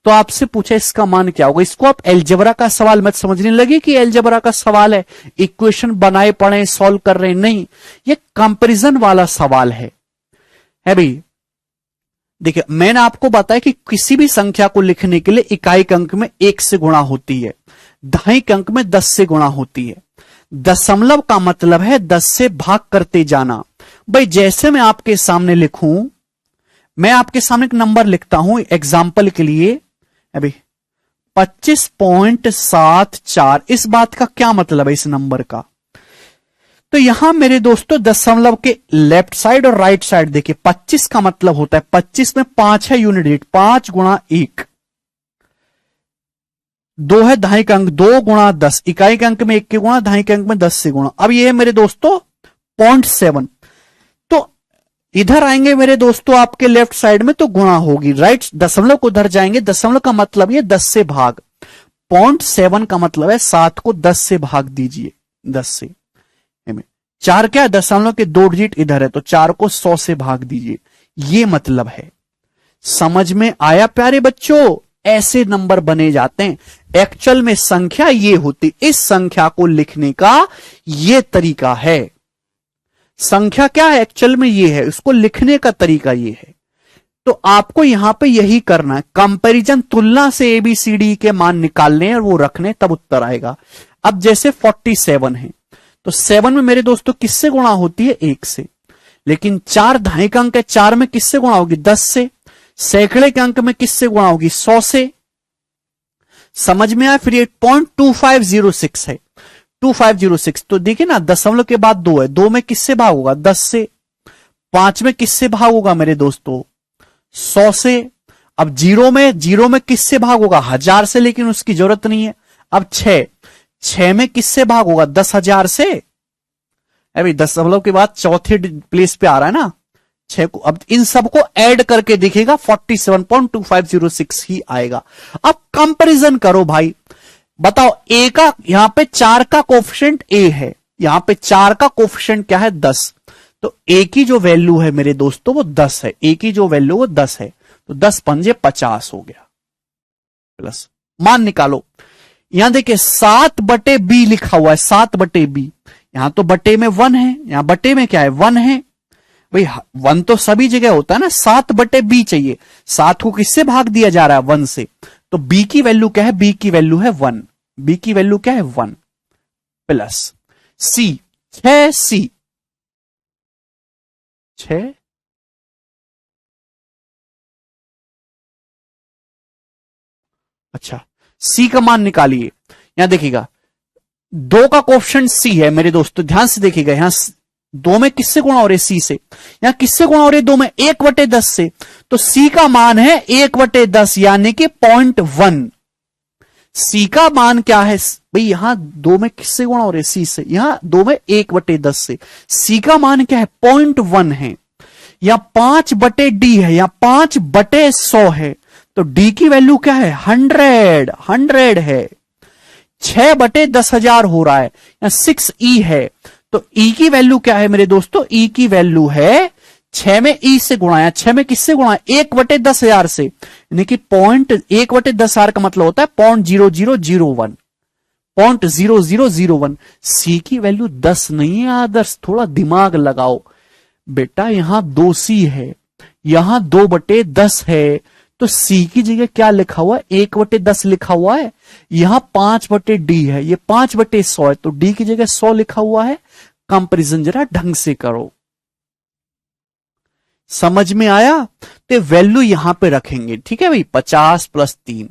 तो आपसे पूछा इसका मान क्या होगा। इसको आप एलजेब्रा का सवाल मत समझने लगे कि एलजेब्रा का सवाल है, इक्वेशन बनाए पढ़े सॉल्व कर रहे, नहीं, ये कंपैरिजन वाला सवाल है भाई। देखिए मैंने आपको बताया कि किसी भी संख्या को लिखने के लिए इकाई अंक में 1 से गुणा होती है, दहाई अंक में 10 से गुणा होती है। दशमलव का मतलब है 10 से भाग करते जाना। भाई जैसे मैं आपके सामने लिखूं, मैं आपके सामने एक नंबर लिखता हूं एग्जाम्पल के लिए अभी 25.74। इस बात का क्या मतलब है इस नंबर का? तो यहां मेरे दोस्तों दशमलव के लेफ्ट साइड और राइट साइड देखिए, 25 का मतलब होता है 25 में 5 है यूनिट डिजिट, 5 गुणा 1, 2 है दहाई का अंक, 2 गुणा 10, इकाई के अंक में 1 के गुणा, दहाई के अंक में 10 से गुणा। अब ये है मेरे दोस्तों 0.7, तो इधर आएंगे मेरे दोस्तों आपके लेफ्ट साइड में तो गुणा होगी, राइट दशमलव को उधर जाएंगे। दशमलव का मतलब ये 10 से भाग, 0.7 का मतलब है 7 को 10 से भाग दीजिए, 10 से। 4 क्या दशमलव के 2 डिजिट इधर है तो 4 को 100 से भाग दीजिए, ये मतलब है। समझ में आया प्यारे बच्चों? ऐसे नंबर बने जाते हैं। एक्चुअल में संख्या ये होती, इस संख्या को लिखने का ये तरीका है। संख्या क्या है एक्चुअल में ये है, उसको लिखने का तरीका ये है। तो आपको यहां पे यही करना है, कंपैरिजन, तुलना से एबीसीडी के मान निकालने और वो रखने, तब उत्तर आएगा। अब जैसे 47 है तो 7 में मेरे दोस्तों किससे गुणा होती है? 1 से। लेकिन 4 दहाई का अंक है, 4 में किससे गुणा होगी? 10 से। सैकड़े के अंक में किससे गुणा होगी? 100 से। समझ में आया? फिर ये 0.2506 है, 2506। तो देखिए ना दशमलव के बाद 2 है, 2 में किससे भाग होगा? 10 से। 5 में किससे भाग होगा मेरे दोस्तों? 100 से। अब 0 में किससे भाग होगा? 1000 से, लेकिन उसकी जरूरत नहीं है। अब 6 में किससे भाग होगा? 10,000 से। अभी दशमलव के बाद चौथे प्लेस पे आ रहा है ना 6 को। अब इन सबको ऐड करके देखिएगा 47.2506 ही आएगा। अब कंपैरिजन करो भाई, बताओ ए का, यहां पे 4 का कोफिशिएंट ए है, यहां पे 4 का कोफिशिएंट क्या है? 10। तो ए की जो वैल्यू है मेरे दोस्तों वो 10 है, ए की जो वैल्यू वो 10 है, तो 10 पंजे 50 हो गया। प्लस मान निकालो, यहां देखिए 7/b लिखा हुआ है, 7/b। यहां तो बटे में 1 है, यहां बटे में क्या है? 1 है। भाई 1 तो सभी जगह होता है ना, 7/b चाहिए। 7 को किससे भाग दिया जा रहा है? 1 से। तो b की वैल्यू क्या है? b की वैल्यू है 1। b की वैल्यू क्या है? 1 प्लस c, 6c, 6 अच्छा, c का मान निकालिए। यहां देखिएगा 2 का कोफिशिएंट c है मेरे दोस्तों, ध्यान से देखिएगा। यहां 2 में किससे गुणा हो रहे? c से। यहां किससे गुणा हो रहे? 2 में 1/10 से। तो c का मान है 1/10 यानी कि 0.1। c का मान क्या है भाई? यहां 2 में किससे गुणा हो रहे? c से। यहां 2 में 1/10 से। c का मान क्या है? 0.1 है। यहां 5/d है, यहां 5/100 है, तो d की वैल्यू क्या है? 100 है। 6/10,000 हो रहा है, यहां 6e है, तो e की वैल्यू क्या है मेरे दोस्तों? e की वैल्यू है 6 में e से गुणाया, 6 में किससे गुणा? 1/10,000 से, यानी कि 1/10,000 का मतलब होता है 0.0001। 0.0001। सी की वैल्यू 10 नहीं है आदर्श, थोड़ा दिमाग लगाओ बेटा। यहां 2C है, यहां 2/10 है, तो सी की जगह क्या लिखा हुआ है? 1/10 लिखा हुआ है। यहां 5/D है, ये 5/100 है, तो डी की जगह 100 लिखा हुआ है। कंपैरिजन जरा ढंग से करो, समझ में आया? तो वैल्यू यहां पे रखेंगे, ठीक है भाई। 50 + 3,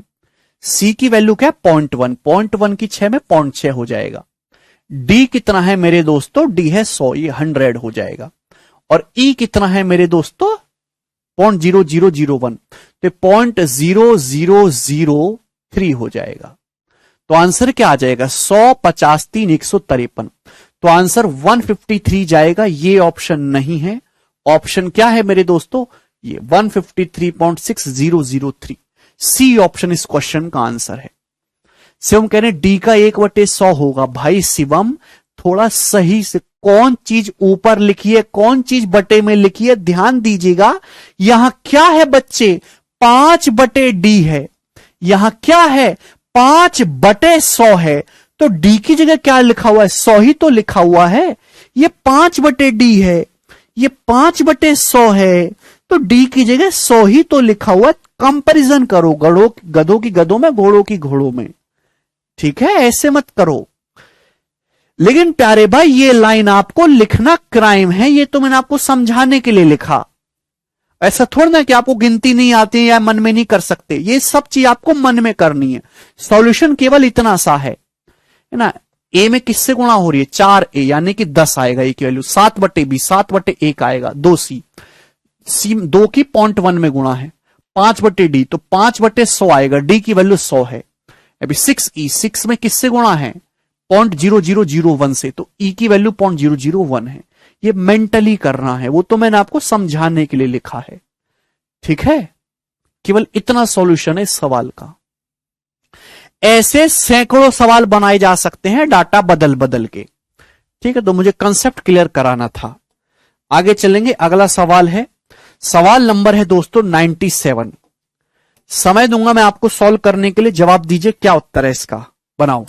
सी की वैल्यू क्या है? 0.1, 0.1 की 6 में 0.6 हो जाएगा। डी कितना है मेरे दोस्तों? डी है 100, ये 100 हो जाएगा। और ई कितना है मेरे दोस्तों? 0.0001, तो 0.0003 हो जाएगा। तो आंसर क्या आ जाएगा? 100, 50, 3, 153। तो आंसर 153 जाएगा। ये ऑप्शन नहीं है। ऑप्शन क्या है मेरे दोस्तों? ये 153.6003। सी ऑप्शन इस क्वेश्चन का आंसर है। शिवम कह रहे डी का 1/100 होगा। भाई शिवम थोड़ा सही से, कौन चीज ऊपर लिखी है, कौन चीज बटे में लिखी है, ध्यान दीजिएगा। यहां क्या है बच्चे? 5/D है। यहां क्या है? 5/100 है। तो डी की जगह क्या लिखा हुआ है? 100 ही तो लिखा हुआ है। ये 5/D है, ये 5/100 है, तो डी की जगह 100 ही तो लिखा हुआ है। कंपैरिजन करो, गधों की गधों में, घोड़ों की घोड़ों में, ठीक है? ऐसे मत करो। लेकिन प्यारे भाई ये लाइन आपको लिखना क्राइम है, ये तो मैंने आपको समझाने के लिए लिखा। ऐसा थोड़ा ना कि आपको गिनती नहीं आती है या मन में नहीं कर सकते, ये सब चीज आपको मन में करनी है। सॉल्यूशन केवल इतना सा है ना। ए में किससे गुणा हो रही है? 4A, यानी कि 10 आएगा ए की वैल्यू। 7/B, 7/1 आएगा। 2C, सी 2 की 0.1 में गुणा है। 5/D, तो 5/100 आएगा। डी की वैल्यू 100 है। अभी 6E, 6 में किससे गुणा है? 0.0001 से, तो ई की वैल्यू 0.001 है। ये मेंटली करना है, वो तो मैंने आपको समझाने के लिए लिखा है, ठीक है? केवल इतना सॉल्यूशन है इस सवाल का। ऐसे सैकड़ों सवाल बनाए जा सकते हैं डाटा बदल बदल के, ठीक है? तो मुझे कंसेप्ट क्लियर कराना था। आगे चलेंगे, अगला सवाल है, सवाल नंबर है दोस्तों 97। समय दूंगा मैं आपको सॉल्व करने के लिए, जवाब दीजिए क्या उत्तर है इसका, बनाओ।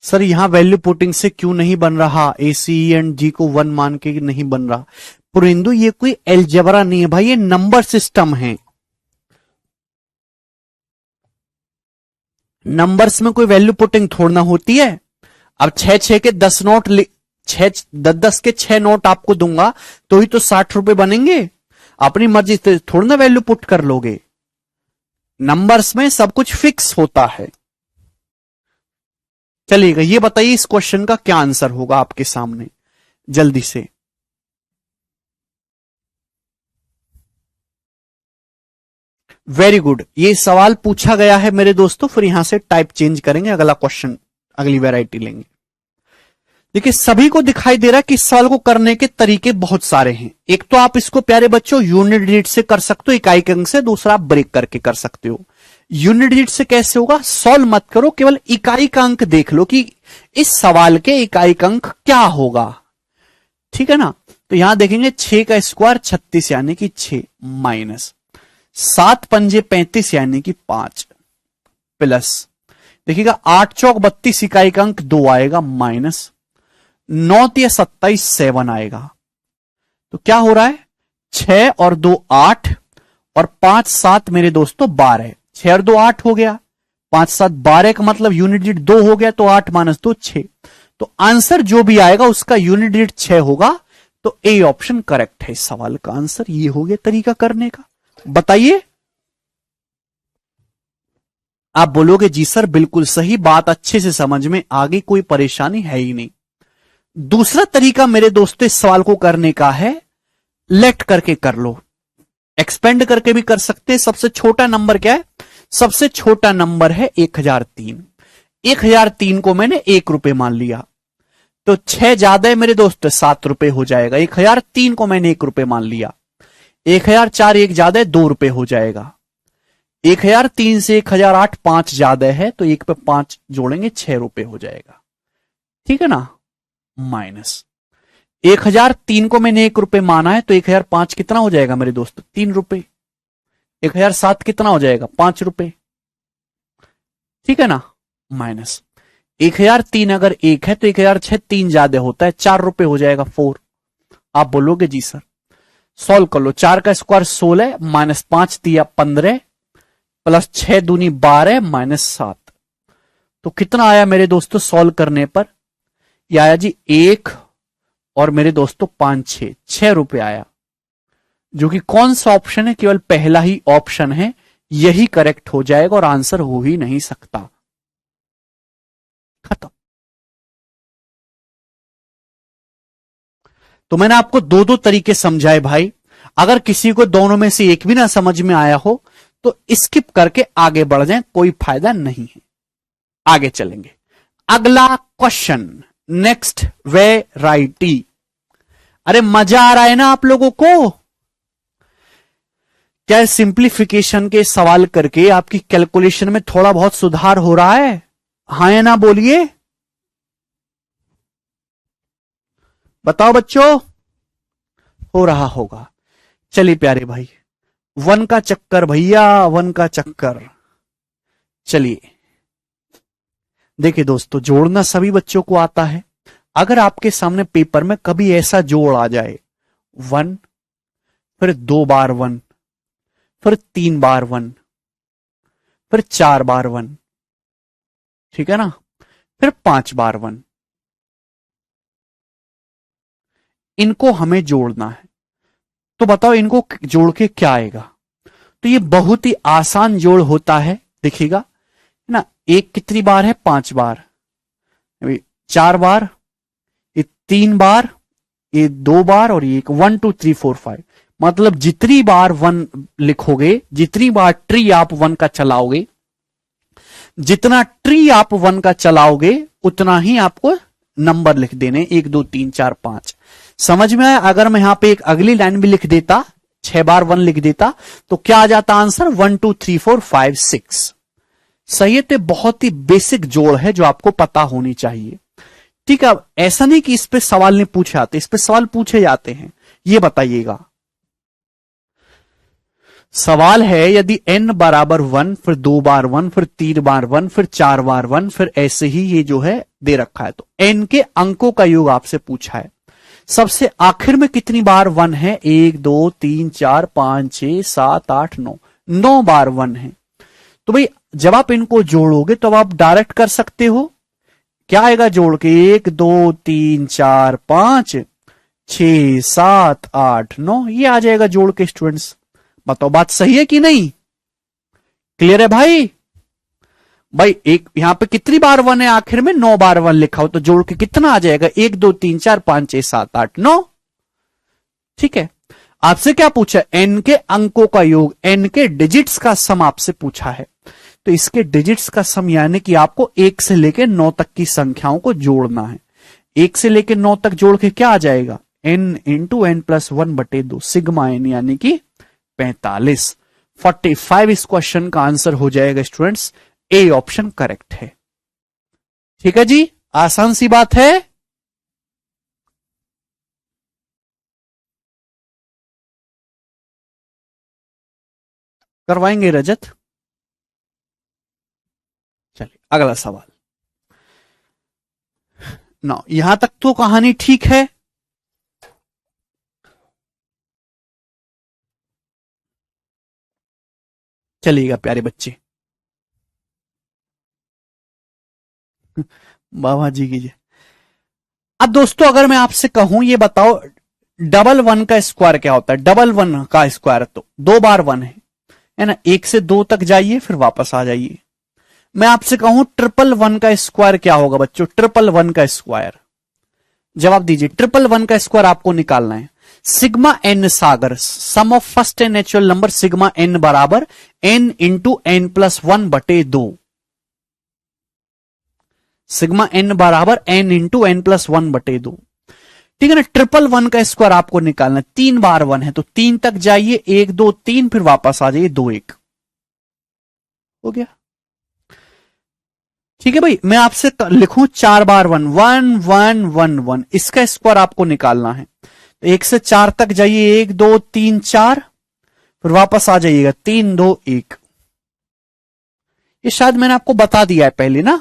सर यहां वैल्यू पुटिंग से क्यों नहीं बन रहा? ए सी एंड जी को 1 मान के नहीं बन रहा। पुरिंदु ये कोई एलजेब्रा नहीं है भाई, ये नंबर सिस्टम है। नंबर्स में कोई वैल्यू पुटिंग थोड़ा होती है। अब 6 के 10 नोट, 10 के 6 नोट आपको दूंगा तो ही तो 60 रुपए बनेंगे। अपनी मर्जी से थोड़ा ना वैल्यू पुट कर लोगे। नंबर्स में सब कुछ फिक्स होता है। चलिएगा, ये बताइए इस क्वेश्चन का क्या आंसर होगा आपके सामने, जल्दी से। वेरी गुड, ये सवाल पूछा गया है मेरे दोस्तों, फिर यहां से टाइप चेंज करेंगे, अगला क्वेश्चन, अगली वैरायटी लेंगे। देखिए सभी को दिखाई दे रहा है कि इस सवाल को करने के तरीके बहुत सारे हैं। एक तो आप इसको प्यारे बच्चों यूनिट डिजिट से कर सकते हो, इकाई के अंक से, दूसरा आप ब्रेक करके कर सकते हो। यूनिट डिजिट से कैसे होगा, सॉल्व मत करो, केवल इकाई का अंक देख लो कि इस सवाल के इकाई का अंक क्या होगा, ठीक है ना। तो यहां देखेंगे 6 का स्क्वायर 36 यानी कि 6, माइनस 7 पंजे 35 यानी कि 5, प्लस देखिएगा 8 चौक 32 इकाई का अंक 2 आएगा, माइनस 9 या 27 7 आएगा। तो क्या हो रहा है, 6 और 2 8 और 5 7 मेरे दोस्तों 12, 6 और 2 8 हो गया, 5 7 12 का मतलब यूनिट डिजिट 2 हो गया, तो 8 माइनस 2 6। तो आंसर जो भी आएगा उसका यूनिट डिजिट 6 होगा। तो ए ऑप्शन करेक्ट है इस सवाल का आंसर। ये हो गया तरीका करने का। बताइए, आप बोलोगे जी सर बिल्कुल सही बात, अच्छे से समझ में आगे, कोई परेशानी है ही नहीं। दूसरा तरीका मेरे दोस्तों इस सवाल को करने का है, लेट करके कर लो, एक्सपेंड करके भी कर सकते हैं। सबसे छोटा नंबर क्या है, सबसे छोटा नंबर है 1003। 1003 को मैंने 1 रुपए मान लिया, तो 6 ज्यादा है मेरे दोस्त, 7 रुपए हो जाएगा। 1003 को मैंने 1 रुपए मान लिया, 1004 1 ज्यादा है, 2 रुपए हो जाएगा। 1003 से 1008 5 ज्यादा है, तो 1 पे 5 जोड़ेंगे 6 रुपए हो जाएगा, ठीक है ना, माइनस 1003 को मैंने 1 रुपए माना है, तो 1005 कितना हो जाएगा मेरे दोस्त, 3 रुपए। 1007 कितना हो जाएगा, 5 रुपए, ठीक है ना, माइनस 1003 अगर 1 है तो 1006 3 ज्यादा होता है, 4 रुपए हो जाएगा, 4। आप बोलोगे जी सर, सॉल्व कर लो। 4 का स्क्वायर 16 माइनस 5 दिया 15 प्लस 6 दूनी 12 माइनस 7, तो कितना आया मेरे दोस्तों सॉल्व करने पर, यह आया जी 1 और मेरे दोस्तों 5 6 रुपए आया, जो कि कौन सा ऑप्शन है, केवल पहला ही ऑप्शन है, यही करेक्ट हो जाएगा और आंसर हो ही नहीं सकता। खत्म। तो मैंने आपको दो दो तरीके समझाए भाई, अगर किसी को दोनों में से एक भी ना समझ में आया हो तो स्किप करके आगे बढ़ जाएं, कोई फायदा नहीं है। आगे चलेंगे, अगला क्वेश्चन, नेक्स्ट वैरायटी। अरे मजा आ रहा है ना आप लोगों को, क्या सिंप्लीफिकेशन के सवाल करके आपकी कैलकुलेशन में थोड़ा बहुत सुधार हो रहा है, हाँ या ना बोलिए, बताओ बच्चों, हो रहा होगा। चलिए प्यारे भाई, 1 का चक्कर भैया, 1 का चक्कर। चलिए देखिए दोस्तों, जोड़ना सभी बच्चों को आता है। अगर आपके सामने पेपर में कभी ऐसा जोड़ आ जाए, 1 फिर 2 बार 1 फिर 3 बार 1 फिर 4 बार 1, ठीक है ना, फिर 5 बार 1, इनको हमें जोड़ना है। तो बताओ इनको जोड़ के क्या आएगा। तो ये बहुत ही आसान जोड़ होता है, देखिएगा, है ना। 1 कितनी बार है, 5 बार, 4 बार, ये 3 बार, ये 2 बार और ये 1 2 3 4 5, मतलब जितनी बार 1 लिखोगे, जितनी बार ट्री आप 1 का चलाओगे, जितना ट्री आप 1 का चलाओगे उतना ही आपको नंबर लिख देने, 1 2 3 4 5। समझ में आया। अगर मैं यहां पे एक अगली लाइन भी लिख देता, 6 बार 1 लिख देता, तो क्या आ जाता आंसर, 1 2 3 4 5 6। सही है, तो बहुत ही बेसिक जोड़ है जो आपको पता होनी चाहिए, ठीक है। ऐसा नहीं कि इस पे सवाल नहीं पूछे जाते, इस पे सवाल पूछे जाते हैं। ये बताइएगा, सवाल है यदि n बराबर 1 फिर 2 बार 1 फिर 3 बार 1 फिर 4 बार 1 फिर ऐसे ही ये जो है दे रखा है, तो n के अंकों का योग आपसे पूछा है। सबसे आखिर में कितनी बार 1 है, 1 2 3 4 5 6 7 8 9, 9 बार 1 है। तो भाई जब आप इनको जोड़ोगे तो आप डायरेक्ट कर सकते हो, क्या आएगा जोड़ के, 1 2 3 4 5 6 7 8 9, ये आ जाएगा जोड़ के। स्टूडेंट्स बताओ बात सही है कि नहीं, क्लियर है भाई, भाई एक यहां पे कितनी बार वन है, आखिर में 9 बार वन लिखा हो, तो जोड़ के कितना आ जाएगा, 1 2 3 4 5 6 7 8 9। ठीक है, आपसे क्या पूछा, एन के अंकों का योग, एन के डिजिट्स का सम आपसे पूछा है, तो इसके डिजिट्स का सम यानी कि आपको 1 से लेकर 9 तक की संख्याओं को जोड़ना है। 1 से लेकर 9 तक जोड़ के क्या आ जाएगा, n into n plus 1/2 sigma n यानी कि 45। 45 इस क्वेश्चन का आंसर हो जाएगा स्टूडेंट्स, ए ऑप्शन करेक्ट है। ठीक है जी, आसान सी बात है। करवाएंगे रजत। चलिए अगला सवाल। ना यहां तक तो कहानी ठीक है। चलिएगा प्यारे बच्चे, बाबा जी की जय। अब दोस्तों अगर मैं आपसे कहूं ये बताओ, डबल वन का स्क्वायर क्या होता है, डबल वन का स्क्वायर तो 2 बार वन है ना, 1 से 2 तक जाइए फिर वापस आ जाइए। मैं आपसे कहूं ट्रिपल वन का स्क्वायर क्या होगा बच्चों, ट्रिपल वन का स्क्वायर, जवाब दीजिए। ट्रिपल वन का स्क्वायर आपको निकालना है, sigma n Sagar, sum of first n natural number sigma n बराबर n into n plus 1/2, sigma n बराबर एन इंटू एन प्लस 1/2। ठीक है ना, ट्रिपल वन का स्क्वायर आपको निकालना है, 3 बार वन है तो 3 तक जाइए, 1 2 3 फिर वापस आ जाइए, 2 1 हो गया। ठीक है भाई, मैं आपसे लिखूं 4 बार वन, 1 1 1 1, इसका स्क्वायर आपको निकालना है, तो 1 से 4 तक जाइए, 1 2 3 4 फिर वापस आ जाइएगा, 3 2 1। ये शायद मैंने आपको बता दिया है पहले ना,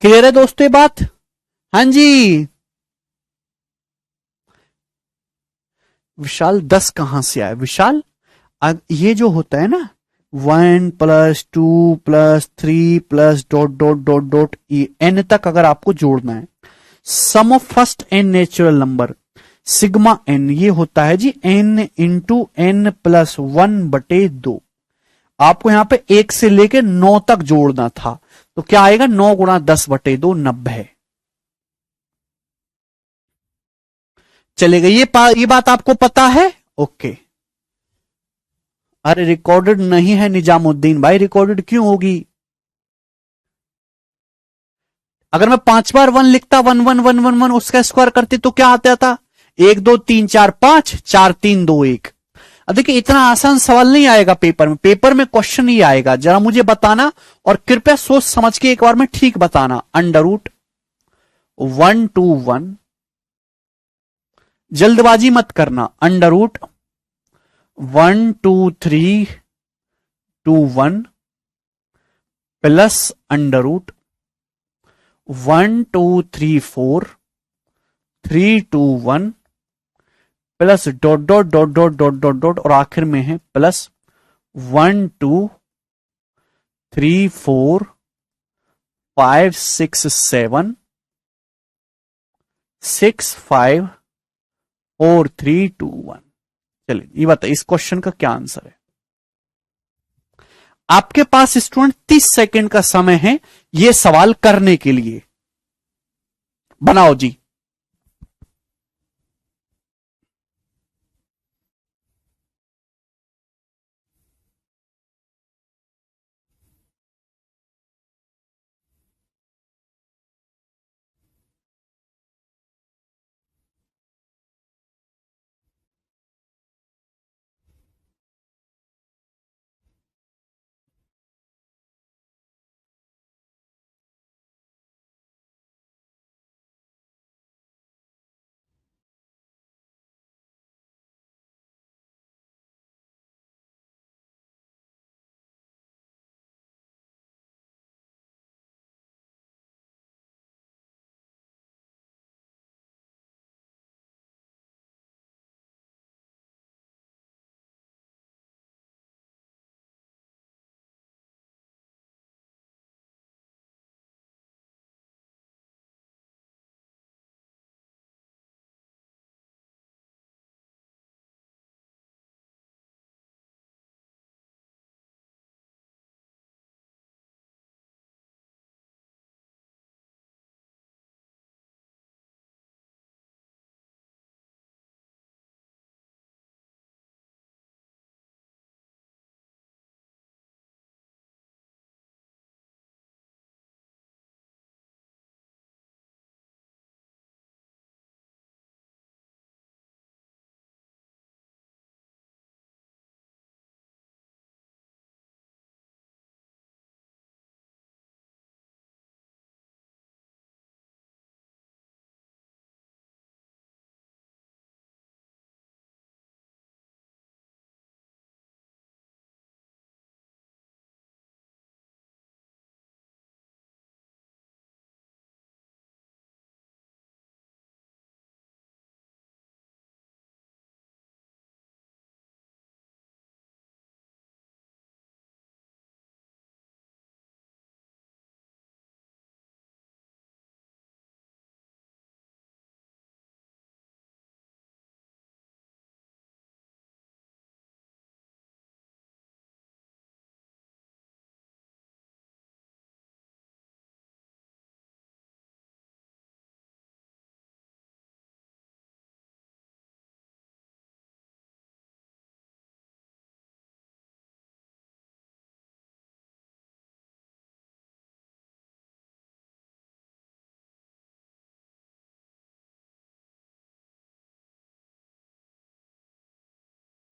क्लियर है दोस्तों ये बात। हाँ जी विशाल, 10 कहां से आया विशाल, ये जो होता है ना 1 plus 2 plus 3 plus dot dot dot dot n तक अगर आपको जोड़ना है, sum of first n natural number sigma n, ये होता है जी एन इंटू एन प्लस 1/2। आपको यहां पे 1 से लेके 9 तक जोड़ना था, तो क्या आएगा, 9 गुणा 10/2 90। चलेगा, ये बात आपको पता है, ओके। अरे रिकॉर्डेड नहीं है निजामुद्दीन भाई, रिकॉर्डेड क्यों होगी, अगर मैं 5 बार वन लिखता, 1 1 1 1 1 उसका स्क्वायर करते तो क्या आता था, 1 2 3 4 5 4 3 2 1। अब देखिए इतना आसान सवाल नहीं आएगा पेपर में, पेपर में क्वेश्चन ही आएगा, जरा मुझे बताना और कृपया सोच समझ के एक बार में ठीक बताना। अंडर रूट 1 2 1, जल्दबाजी मत करना, under root 1 2 3 2 1 plus under root 1 2 3 4 3 2 1 plus dot dot dot dot dot dot dot और आखिर में है प्लस 1 2 3 4 5 6 7 6 5 4 3 2 1। चलिए ये बताइए इस क्वेश्चन का क्या आंसर है। आपके पास स्टूडेंट 30 सेकंड का समय है यह सवाल करने के लिए, बनाओ जी।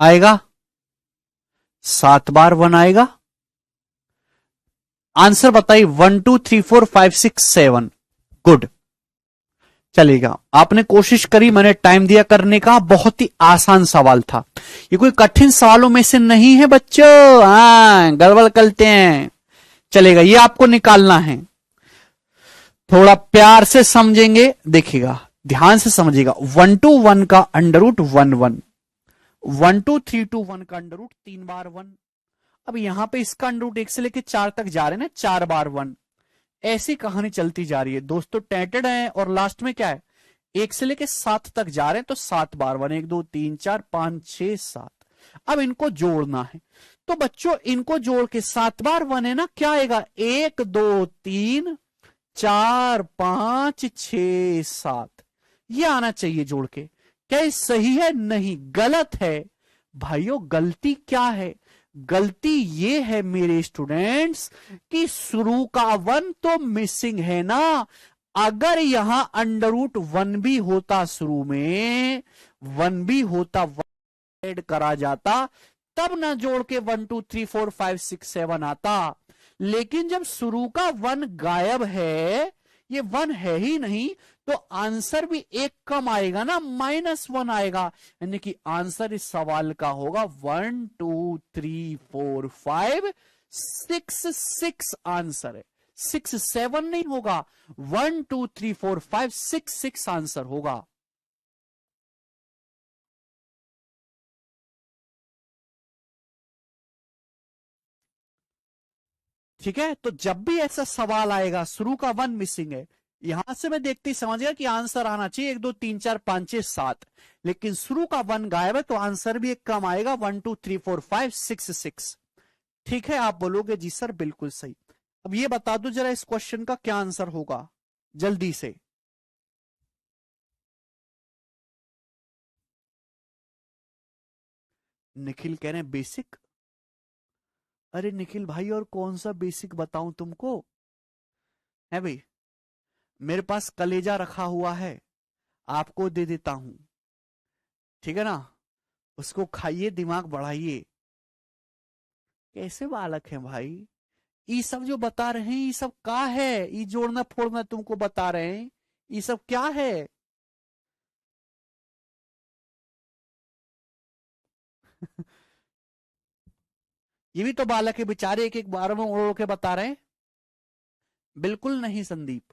आएगा, 7 बार 1 आएगा। आंसर बताइए, 1 2 3 4 5 6 7। गुड, चलेगा। आपने कोशिश करी, मैंने टाइम दिया करने का, बहुत ही आसान सवाल था। ये कोई कठिन सवालों में से नहीं है बच्चों, हाँ गड़बड़ करते हैं। चलेगा, ये आपको निकालना है। थोड़ा प्यार से समझेंगे, देखिएगा, ध्यान से समझिएगा। 1 2 1 का अंडर रूट 1 1, 1 2 3 2 1 का अंडर रूट 3 बार 1। अब यहां पे इसका अंडर रूट 1 से लेके 4 तक जा रहे हैं ना, 4 बार 1। ऐसी कहानी चलती जा रही है दोस्तों, टेंटेड है। और लास्ट में क्या है, 1 से लेके 7 तक जा रहे हैं, तो 7 बार 1, 1 2 3 4 5 6 7। अब इनको जोड़ना है, तो बच्चों इनको जोड़ के 7 बार 1 है ना, क्या आएगा, 1 2 3 4 5 6 7। ये आना चाहिए जोड़ के। क्या ये सही है? नहीं, गलत है। भाइयों गलती क्या है? गलती ये है मेरे स्टूडेंट्स कि शुरू का 1 तो मिसिंग है ना। अगर यहां अंडर रूट 1 भी होता, शुरू में 1 भी होता, ऐड करा जाता, तब ना जोड़ के 1 2 3 4 5 6 7 आता। लेकिन जब शुरू का 1 गायब है, ये 1 है ही नहीं, तो आंसर भी एक कम आएगा ना, -1 आएगा। यानी कि आंसर इस सवाल का होगा 1 2 3 4 5 6 6। आंसर है 6 7 नहीं होगा, 1 2 3 4 5 6 6 आंसर होगा। ठीक है, तो जब भी ऐसा सवाल आएगा, शुरू का 1 मिसिंग है, यहां से मैं देखते ही समझ गया कि आंसर आना चाहिए 1 2 3 4 5 6 7। लेकिन शुरू का 1 गायब है, तो आंसर भी एक कम आएगा, 1 2 3 4 5 6 6। ठीक है, आप बोलोगे जी सर बिल्कुल सही। अब ये बता दो जरा, इस क्वेश्चन का क्या आंसर होगा, जल्दी से। निखिल कह रहे हैं बेसिक। अरे निखिल भाई, और कौन सा बेसिक बताऊं तुमको, है भाई? मेरे पास कलेजा रखा हुआ है, आपको दे देता हूं, ठीक है ना? उसको खाइए, दिमाग बढ़ाइए। कैसे बालक हैं भाई? ये सब जो बता रहे हैं, ये सब क्या है? ये जोड़ना फोड़ना तुमको बता रहे हैं, ये सब क्या है? ये भी तो बालक है बेचारे, एक एक बार में उड़ उड़ के बता रहे हैं। बिल्कुल नहीं संदीप।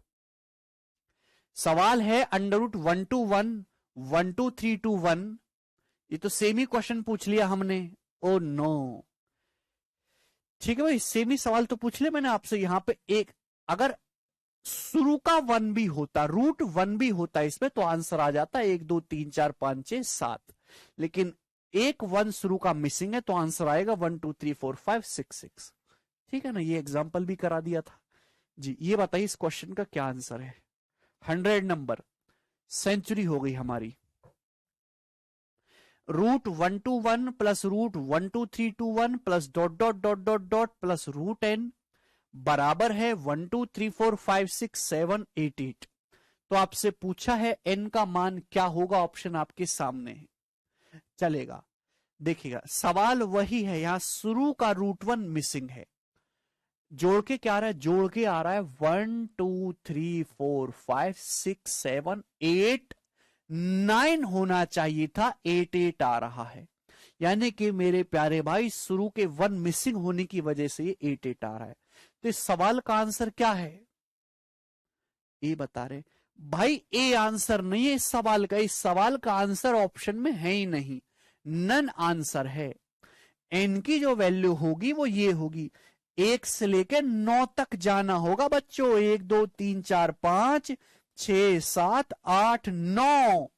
सवाल है अंडर रूट 1 2 1, 1 2 3 2 1। ये तो सेम ही क्वेश्चन पूछ लिया हमने। Oh no. ठीक है भाई, सेम ही सवाल तो पूछ लिया मैंने आपसे। यहां पे एक, अगर शुरू का 1 भी होता, रूट 1 भी होता इसमें, तो आंसर आ जाता 1 2 3 4 5 6 7। लेकिन एक 1 शुरू का मिसिंग है, तो आंसर आएगा 1 2 3 4 5 6 6। ठीक है ना, ये एग्जाम्पल भी करा दिया था जी। ये बताइए इस क्वेश्चन का क्या आंसर है। 100 नंबर, सेंचुरी हो गई हमारी। √1 2 1 plus √1 2 3 2 1 plus dot dot dot dot dot plus √n बराबर है 1 2 3 4 5 6 7 8 8। तो आपसे पूछा है n का मान क्या होगा, ऑप्शन आपके सामने है। चलेगा, देखिएगा सवाल वही है, यहां शुरू का √1 मिसिंग है। जोड़ के क्या आ रहा है, जोड़ के आ रहा है 1 2 3 4 5 6 7 8 9 होना चाहिए था, 8 8 आ रहा है। यानी कि मेरे प्यारे भाई, शुरू के 1 मिसिंग होने की वजह से ये 8 8 आ रहा है। तो इस सवाल का आंसर क्या है, ए बता रहे भाई। ए आंसर नहीं है इस सवाल का। इस सवाल का आंसर ऑप्शन में है ही नहीं, नन आंसर है। एन की जो वैल्यू होगी वो ये होगी, 1 से लेकर 9 तक जाना होगा बच्चों। 1 2 3 4 5 6 7 8 9,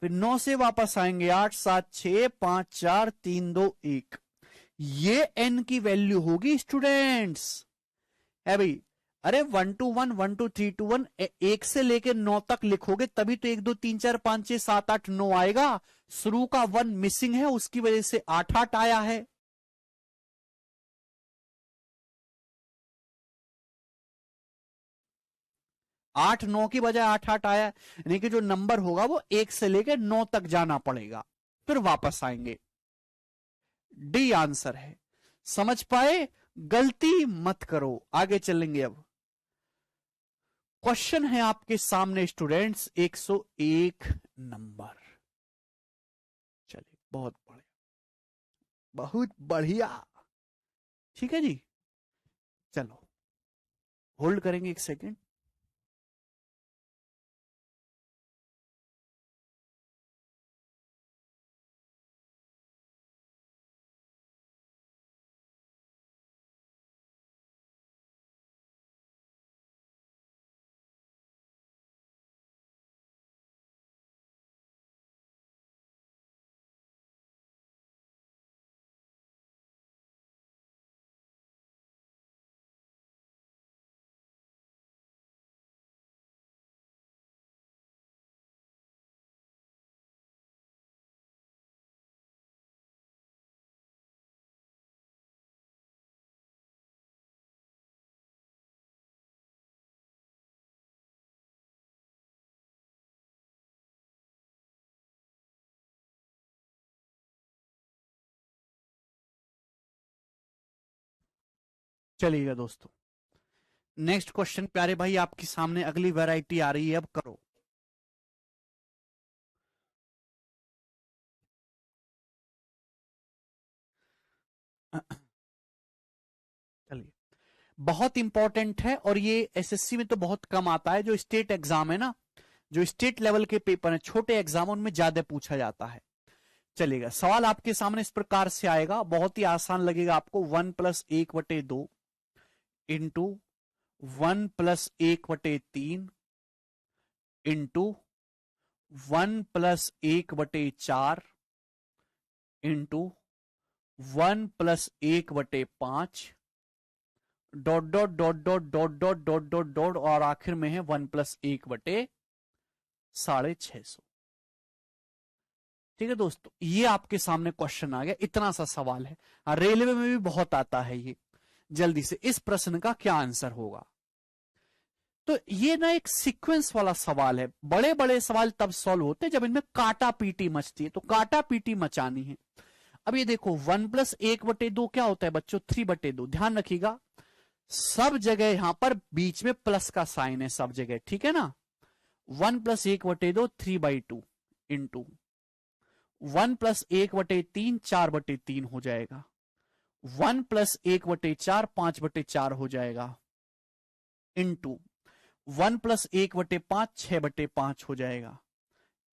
फिर 9 से वापस आएंगे, 8 7 6 5 4 3 2 1। ये एन की वैल्यू होगी स्टूडेंट्स, है भाई। अरे 1 2 1 1 2 3 2 1, 1 से लेकर 9 तक लिखोगे तभी तो 1 2 3 4 5 6 7 8 9 आएगा। शुरू का 1 मिसिंग है, उसकी वजह से 8 8 आया है। 8 9 की बजाय 8 8 आया, यानी कि जो नंबर होगा वो 1 से लेकर 9 तक जाना पड़ेगा। फिर वापस आएंगे। डी आंसर है। समझ पाए? गलती मत करो। आगे चलेंगे। अब क्वेश्चन है आपके सामने स्टूडेंट्स 101 नंबर। चलिए, बहुत बढ़िया, बहुत बढ़िया। ठीक है जी, चलो होल्ड करेंगे एक सेकेंड। चलिएगा दोस्तों, नेक्स्ट क्वेश्चन प्यारे भाई आपके सामने अगली वैरायटी आ रही है। अब करो। चलिए, बहुत इंपॉर्टेंट है और ये एसएससी में तो बहुत कम आता है। जो स्टेट एग्जाम है ना, जो स्टेट लेवल के पेपर है, छोटे एग्जाम, उनमें ज्यादा पूछा जाता है। चलिएगा, सवाल आपके सामने इस प्रकार से आएगा, बहुत ही आसान लगेगा आपको। 1+1/2 into 1+1/3 into 1+1/4 into 1+1/5 dot dot dot dot dot dot dot dot dot और आखिर में है 1+1/650। ठीक है दोस्तों, ये आपके सामने क्वेश्चन आ गया। इतना सा सवाल है। रेलवे में भी बहुत आता है ये। जल्दी से इस प्रश्न का क्या आंसर होगा? तो ये ना एक सीक्वेंस वाला सवाल है। बड़े बड़े सवाल तब सॉल्व होते हैं जब इनमें काटा पीटी मचती है, तो काटा पीटी मचानी है। अब ये देखो, 1+1/2 क्या होता है बच्चों? 3/2। ध्यान रखिएगा, सब जगह यहां पर बीच में प्लस का साइन है, सब जगह। ठीक है ना? 1+1/2 3/2 इंटू 1+1/3 4/3 हो जाएगा। 1+1/4 5/4 हो जाएगा। इंटू 1+1/5 6/5 हो जाएगा।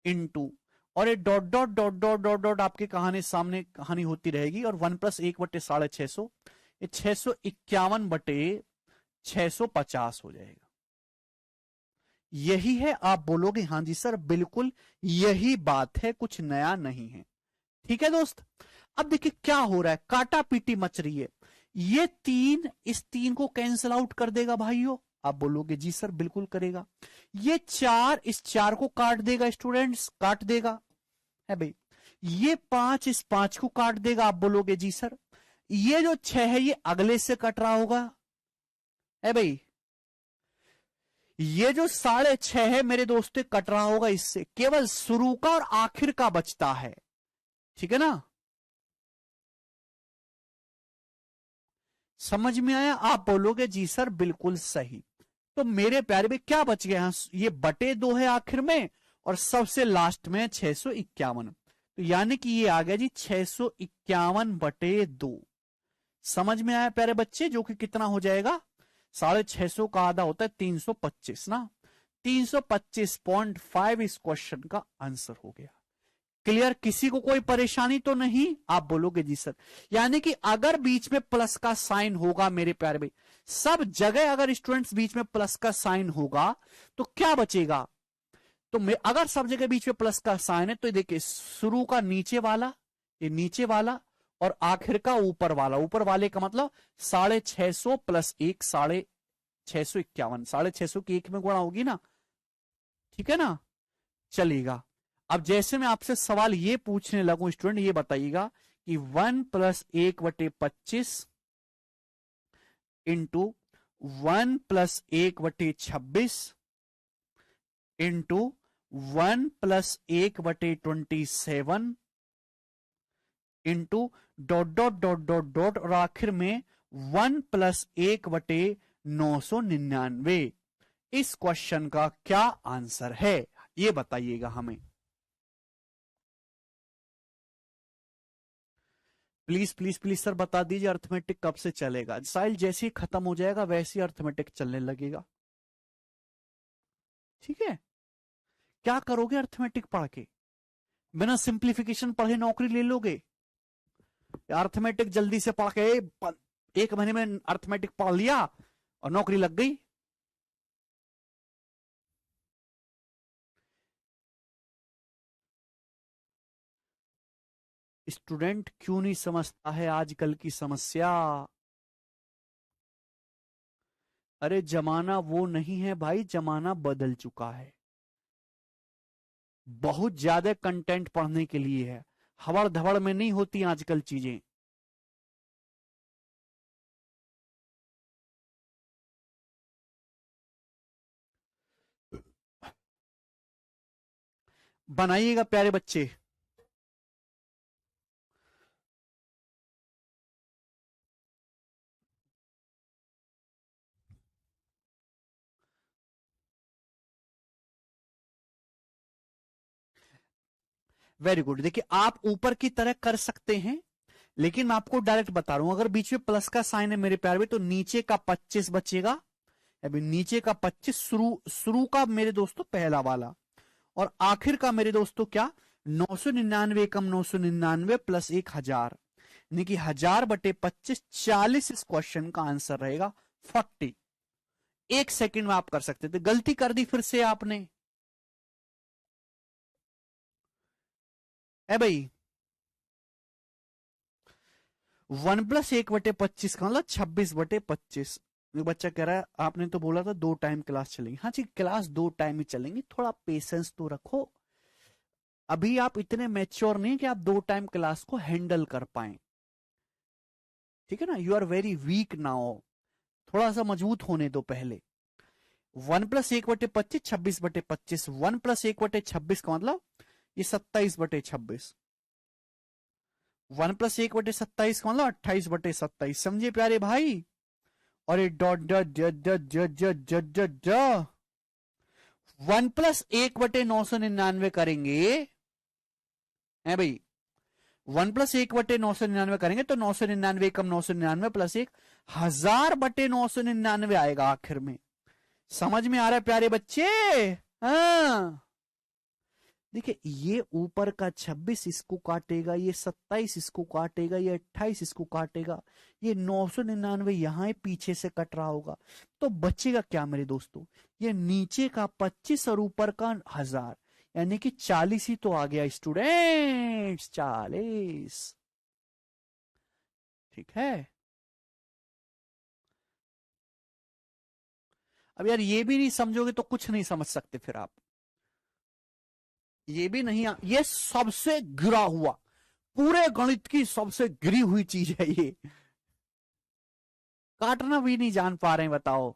इंटू, और ये dot dot dot dot dot dot आपके कहानी सामने कहानी होती रहेगी। और 1+1/650, ये 651/650 हो जाएगा। यही है। आप बोलोगे हां जी सर बिल्कुल यही बात है, कुछ नया नहीं है। ठीक है दोस्त, अब देखिए क्या हो रहा है, काटा पीटी मच रही है। ये 3 इस 3 को कैंसिल आउट कर देगा भाइयों। आप बोलोगे जी सर बिल्कुल करेगा। ये 4 इस 4 को काट देगा स्टूडेंट्स, काट देगा है भाई। ये 5 इस 5 को काट देगा। आप बोलोगे जी सर। ये जो 6 है ये अगले से कट रहा होगा है भाई। ये जो 6.5 है मेरे दोस्तों कट रहा होगा इससे। केवल शुरू का और आखिर का बचता है। ठीक है ना? समझ में आया? आप बोलोगे जी सर बिल्कुल सही। तो मेरे प्यारे में क्या बच गया? ये बटे 2 है आखिर में और सबसे लास्ट में 651। तो यानी कि ये आ गया जी 651/2। समझ में आया प्यारे बच्चे? जो कि कितना हो जाएगा? 650 का आधा होता है 325 ना। 325.5 इस क्वेश्चन का आंसर हो गया। क्लियर? किसी को कोई परेशानी तो नहीं? आप बोलोगे जी सर। यानी कि अगर बीच में प्लस का साइन होगा मेरे प्यारे भाई, सब जगह अगर स्टूडेंट्स बीच में प्लस का साइन होगा तो क्या बचेगा? तो अगर सब जगह बीच में प्लस का साइन है तो देखिए, शुरू का नीचे वाला, ये नीचे वाला, और आखिर का ऊपर वाला। ऊपर वाले का मतलब 650 + 1 651। 650 की 1 में गुणा होगी ना। ठीक है ना? चलेगा। अब जैसे मैं आपसे सवाल ये पूछने लगूं स्टूडेंट, ये बताइएगा कि 1+1/25 into 1+1/26 into 1+1/27 into dot dot dot dot dot और आखिर में 1+1/999। इस क्वेश्चन का क्या आंसर है ये बताइएगा हमें। प्लीज प्लीज प्लीज सर बता दीजिए अर्थमेटिक कब से चलेगा। साइल जैसे ही खत्म हो जाएगा वैसे ही अर्थमेटिक चलने लगेगा। ठीक है, क्या करोगे अर्थमेटिक पढ़ के? बिना सिंप्लीफिकेशन पढ़े नौकरी ले लोगे? अर्थमेटिक जल्दी से पढ़ के 1 महीने में अर्थमेटिक पढ़ लिया और नौकरी लग गई। स्टूडेंट क्यों नहीं समझता है आजकल की समस्या? अरे जमाना वो नहीं है भाई, जमाना बदल चुका है। बहुत ज्यादा कंटेंट पढ़ने के लिए है, हवड़ धवड़ में नहीं होती आजकल चीजें। बनाइएगा प्यारे बच्चे। Very good. देखिए आप ऊपर की तरह कर सकते हैं, लेकिन मैं आपको डायरेक्ट बता रहा हूं, अगर बीच में प्लस का साइन है मेरे प्यारे में तो नीचे का 25 बचेगा। अभी नीचे का 25 शुरू शुरू का मेरे दोस्तों पहला वाला, और आखिर का मेरे दोस्तों क्या, 999 कम 999 प्लस 1000, यानी कि 1000/25 40। इस क्वेश्चन का आंसर रहेगा 40। 1 सेकंड में आप कर सकते थे, गलती कर दी फिर से आपने। है भाई 1+1/25 का मतलब 26/25। बच्चा कह रहा है आपने तो बोला था 2 टाइम क्लास चलेंगी। हाँ जी, क्लास 2 टाइम ही चलेंगी, थोड़ा पेशेंस तो रखो। अभी आप इतने मैच्योर नहीं कि आप 2 टाइम क्लास को हैंडल कर पाए। ठीक है ना, you are very weak now, थोड़ा सा मजबूत होने दो पहले। 1+1/25 26/25, 1+1/26 का मतलब ये 27/26, 1+1/27 का मतलब 28/27। समझे प्यारे भाई? और ये dot dot dot dot dot dot dot dot dot 1+1/999 करेंगे है भाई, 1+1/999 करेंगे तो 999 कम 999 प्लस 1000/999 आएगा आखिर में। समझ में आ रहा है प्यारे बच्चे? हाँ, देखिए ये ऊपर का 26 इसको काटेगा, ये 27 इसको काटेगा, ये 28 इसको काटेगा, ये 999 यहां पीछे से कट रहा होगा, तो बचेगा क्या मेरे दोस्तों, ये नीचे का 25 और ऊपर का 1000, यानी कि 40 ही तो आ गया स्टूडेंट्स, 40। ठीक है, अब यार ये भी नहीं समझोगे तो कुछ नहीं समझ सकते फिर आप। ये भी नहीं ये सबसे गिरा हुआ, पूरे गणित की सबसे गिरी हुई चीज है ये, काटना भी नहीं जान पा रहे हैं बताओ।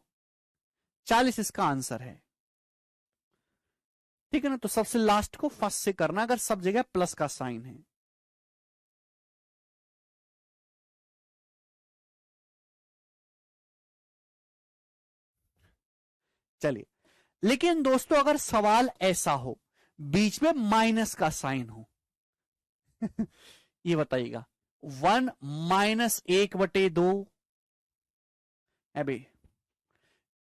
40 इसका आंसर है। ठीक है ना, तो सबसे लास्ट को फर्स्ट से करना अगर सब जगह प्लस का साइन है। चलिए, लेकिन दोस्तों अगर सवाल ऐसा हो बीच में माइनस का साइन हो ये बताइएगा, 1-1/2 अबे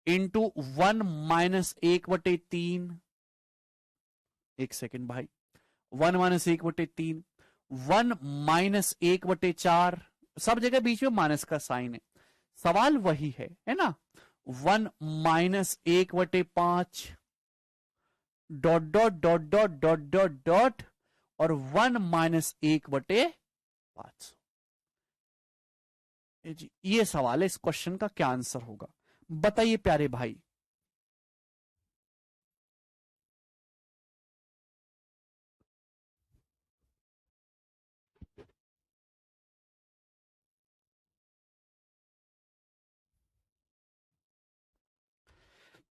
इंटू 1-1/3। 1 सेकेंड भाई, 1-1/3, 1-1/4, सब जगह बीच में माइनस का साइन है। सवाल वही है ना, 1-1/5 dot dot dot dot dot dot dot और 1-1/5। ये सवाल है, इस क्वेश्चन का क्या आंसर होगा बताइए प्यारे भाई।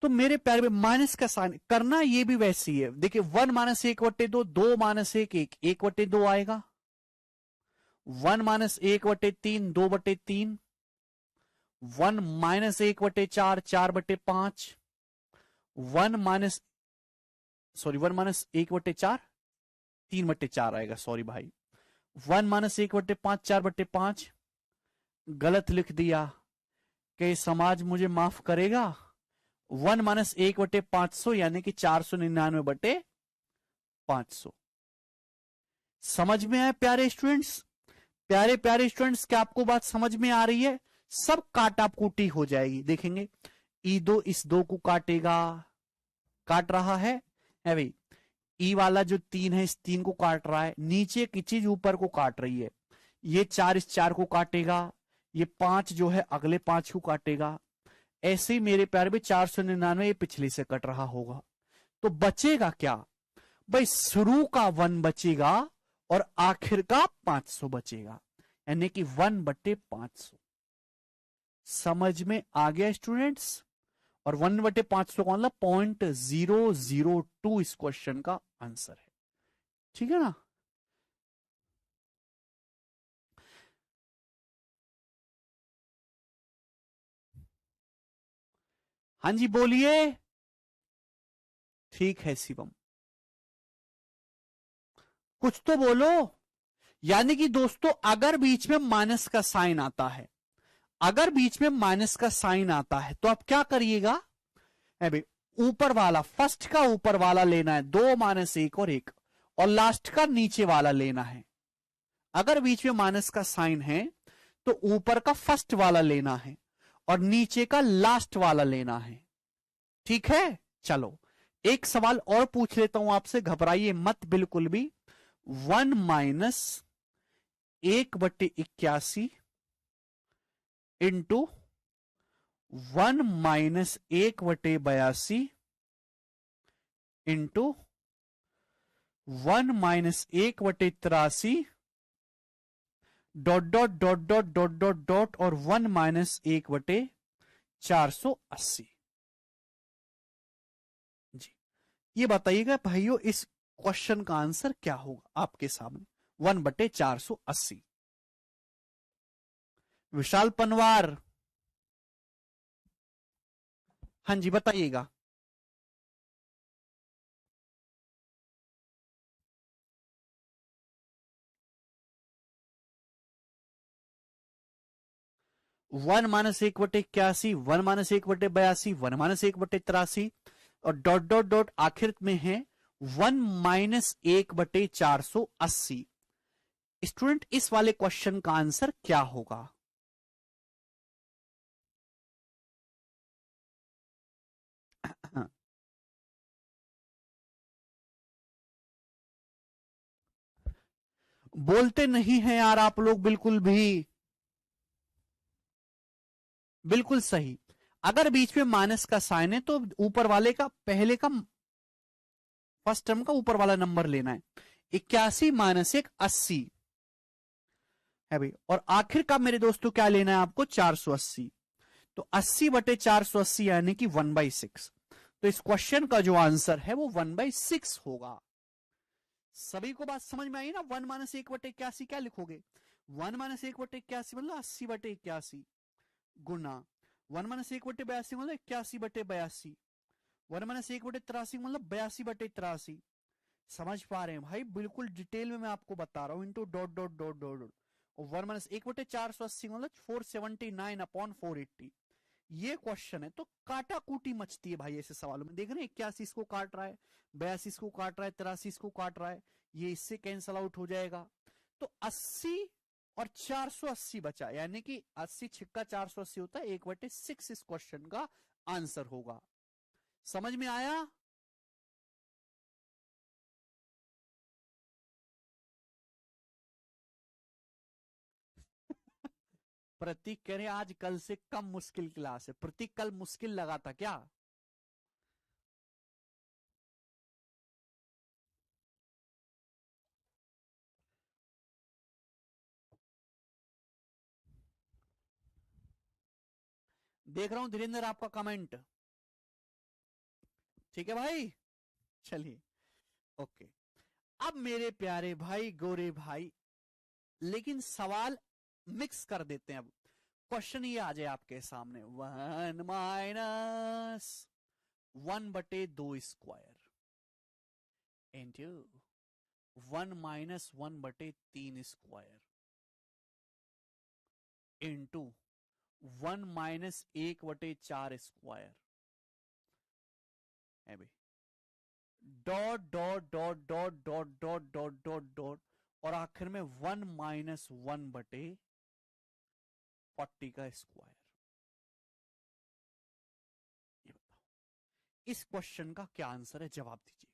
तो मेरे प्यारे में माइनस का साइन करना ये भी वैसी है। देखिए 1-1/2, 2-1 1 1/2 आएगा, 1 - 1/3 2/3, 1 - 1/4 4/5, 1 - 1/4 3/4 आएगा, सॉरी भाई, 1 - 1/5 4/5, गलत लिख दिया, कि समाज मुझे माफ करेगा। 1 - 1/500 यानी कि 499/500। समझ में आए प्यारे स्टूडेंट्स? प्यारे प्यारे स्टूडेंट्स, क्या आपको बात समझ में आ रही है? सब काटा कूटी हो जाएगी, देखेंगे। ई दो इस दो को काटेगा, काट रहा है भाई। ई वाला जो 3 है इस 3 को काट रहा है, नीचे की चीज ऊपर को काट रही है। ये 4 इस 4 को काटेगा, ये 5 जो है अगले 5 को काटेगा। ऐसे ही मेरे प्यारे में 499 ये पिछले से कट रहा होगा। तो बचेगा क्या भाई? शुरू का 1 बचेगा और आखिर का 500 बचेगा, यानी कि 1/500। समझ में आ गया स्टूडेंट्स? और 1/500 का मतलब 0.002 इस क्वेश्चन का आंसर है। ठीक है ना? हाँ जी बोलिए। ठीक है शिवम, कुछ तो बोलो। यानी कि दोस्तों अगर बीच में माइनस का साइन आता है, अगर बीच में माइनस का साइन आता है तो आप क्या करिएगा? भाई ऊपर वाला, फर्स्ट का ऊपर वाला लेना है, 2 - 1 और 1, और लास्ट का नीचे वाला लेना है। अगर बीच में माइनस का साइन है तो ऊपर का फर्स्ट वाला लेना है और नीचे का लास्ट वाला लेना है। ठीक है, चलो एक सवाल और पूछ लेता हूं आपसे, घबराइए मत बिल्कुल भी। 1 - 1/81 into 1 - 1/82 into 1 - 1/83 dot dot dot dot dot dot dot और 1 - 1/480। जी, ये बताइएगा भाइयों, इस क्वेश्चन का आंसर क्या होगा आपके सामने? 1/480। विशाल पनवार, हाँ जी बताइएगा। 1 - 1/81, 1 - 1/82, 1 - 1/83 और डॉट डॉट डॉट आखिर में है 1 - 1/480। स्टूडेंट इस वाले क्वेश्चन का आंसर क्या होगा? बोलते नहीं हैं यार आप लोग बिल्कुल भी। बिल्कुल सही। अगर बीच में माइनस का साइन है तो ऊपर वाले का, पहले का, फर्स्ट टर्म का ऊपर वाला नंबर लेना है। 81 - 1 80 है भाई, और आखिर का मेरे दोस्तों क्या लेना है आपको? 480। तो 80/480 यानी कि 1/6। तो इस क्वेश्चन का जो आंसर है वो 1/6 होगा। सभी को बात समझ में आई ना? 1 - 1/81 क्या लिखोगे? 1 - 1/81 मतलब 80/81 गुना 1 - 1/82 मतलब 81/82, 1 - 1/83 मतलब 82/83। समझ पा रहे हैं भाई? बिल्कुल डिटेल में मैं आपको बता रहा हूं, into dot dot dot dot dot. और 1 - 1/480 मतलब 479/480। ये क्वेश्चन है तो काटा कूटी मचती है भाई ऐसे सवालों में। देख रहे हैं 81 इसको काट रहा है, 82 इसको काट रहा है, 83 इसको काट रहा है, ये इससे कैंसल आउट हो जाएगा। तो 80 और 480 बचा, यानी कि 80 छिक्का 480 होता है, 1/6 इस क्वेश्चन का आंसर होगा। समझ में आया? प्रतीक कह रहे आज कल से कम मुश्किल क्लास है। प्रतीक कल मुश्किल लगा था क्या? देख रहा हूं धीरेन्द्र आपका कमेंट। ठीक है भाई, चलिए ओके। अब मेरे प्यारे भाई, गोरे भाई, लेकिन सवाल मिक्स कर देते हैं। अब क्वेश्चन ये आ जाए आपके सामने, 1-1/2 इंटू 1-1/3 इंटू 1-1/4 है भाई, dot dot dot dot dot dot dot dot dot, और आखिर में 1-1/40 का स्क्वायर। ये बताओ इस क्वेश्चन का क्या आंसर है, जवाब दीजिएगा।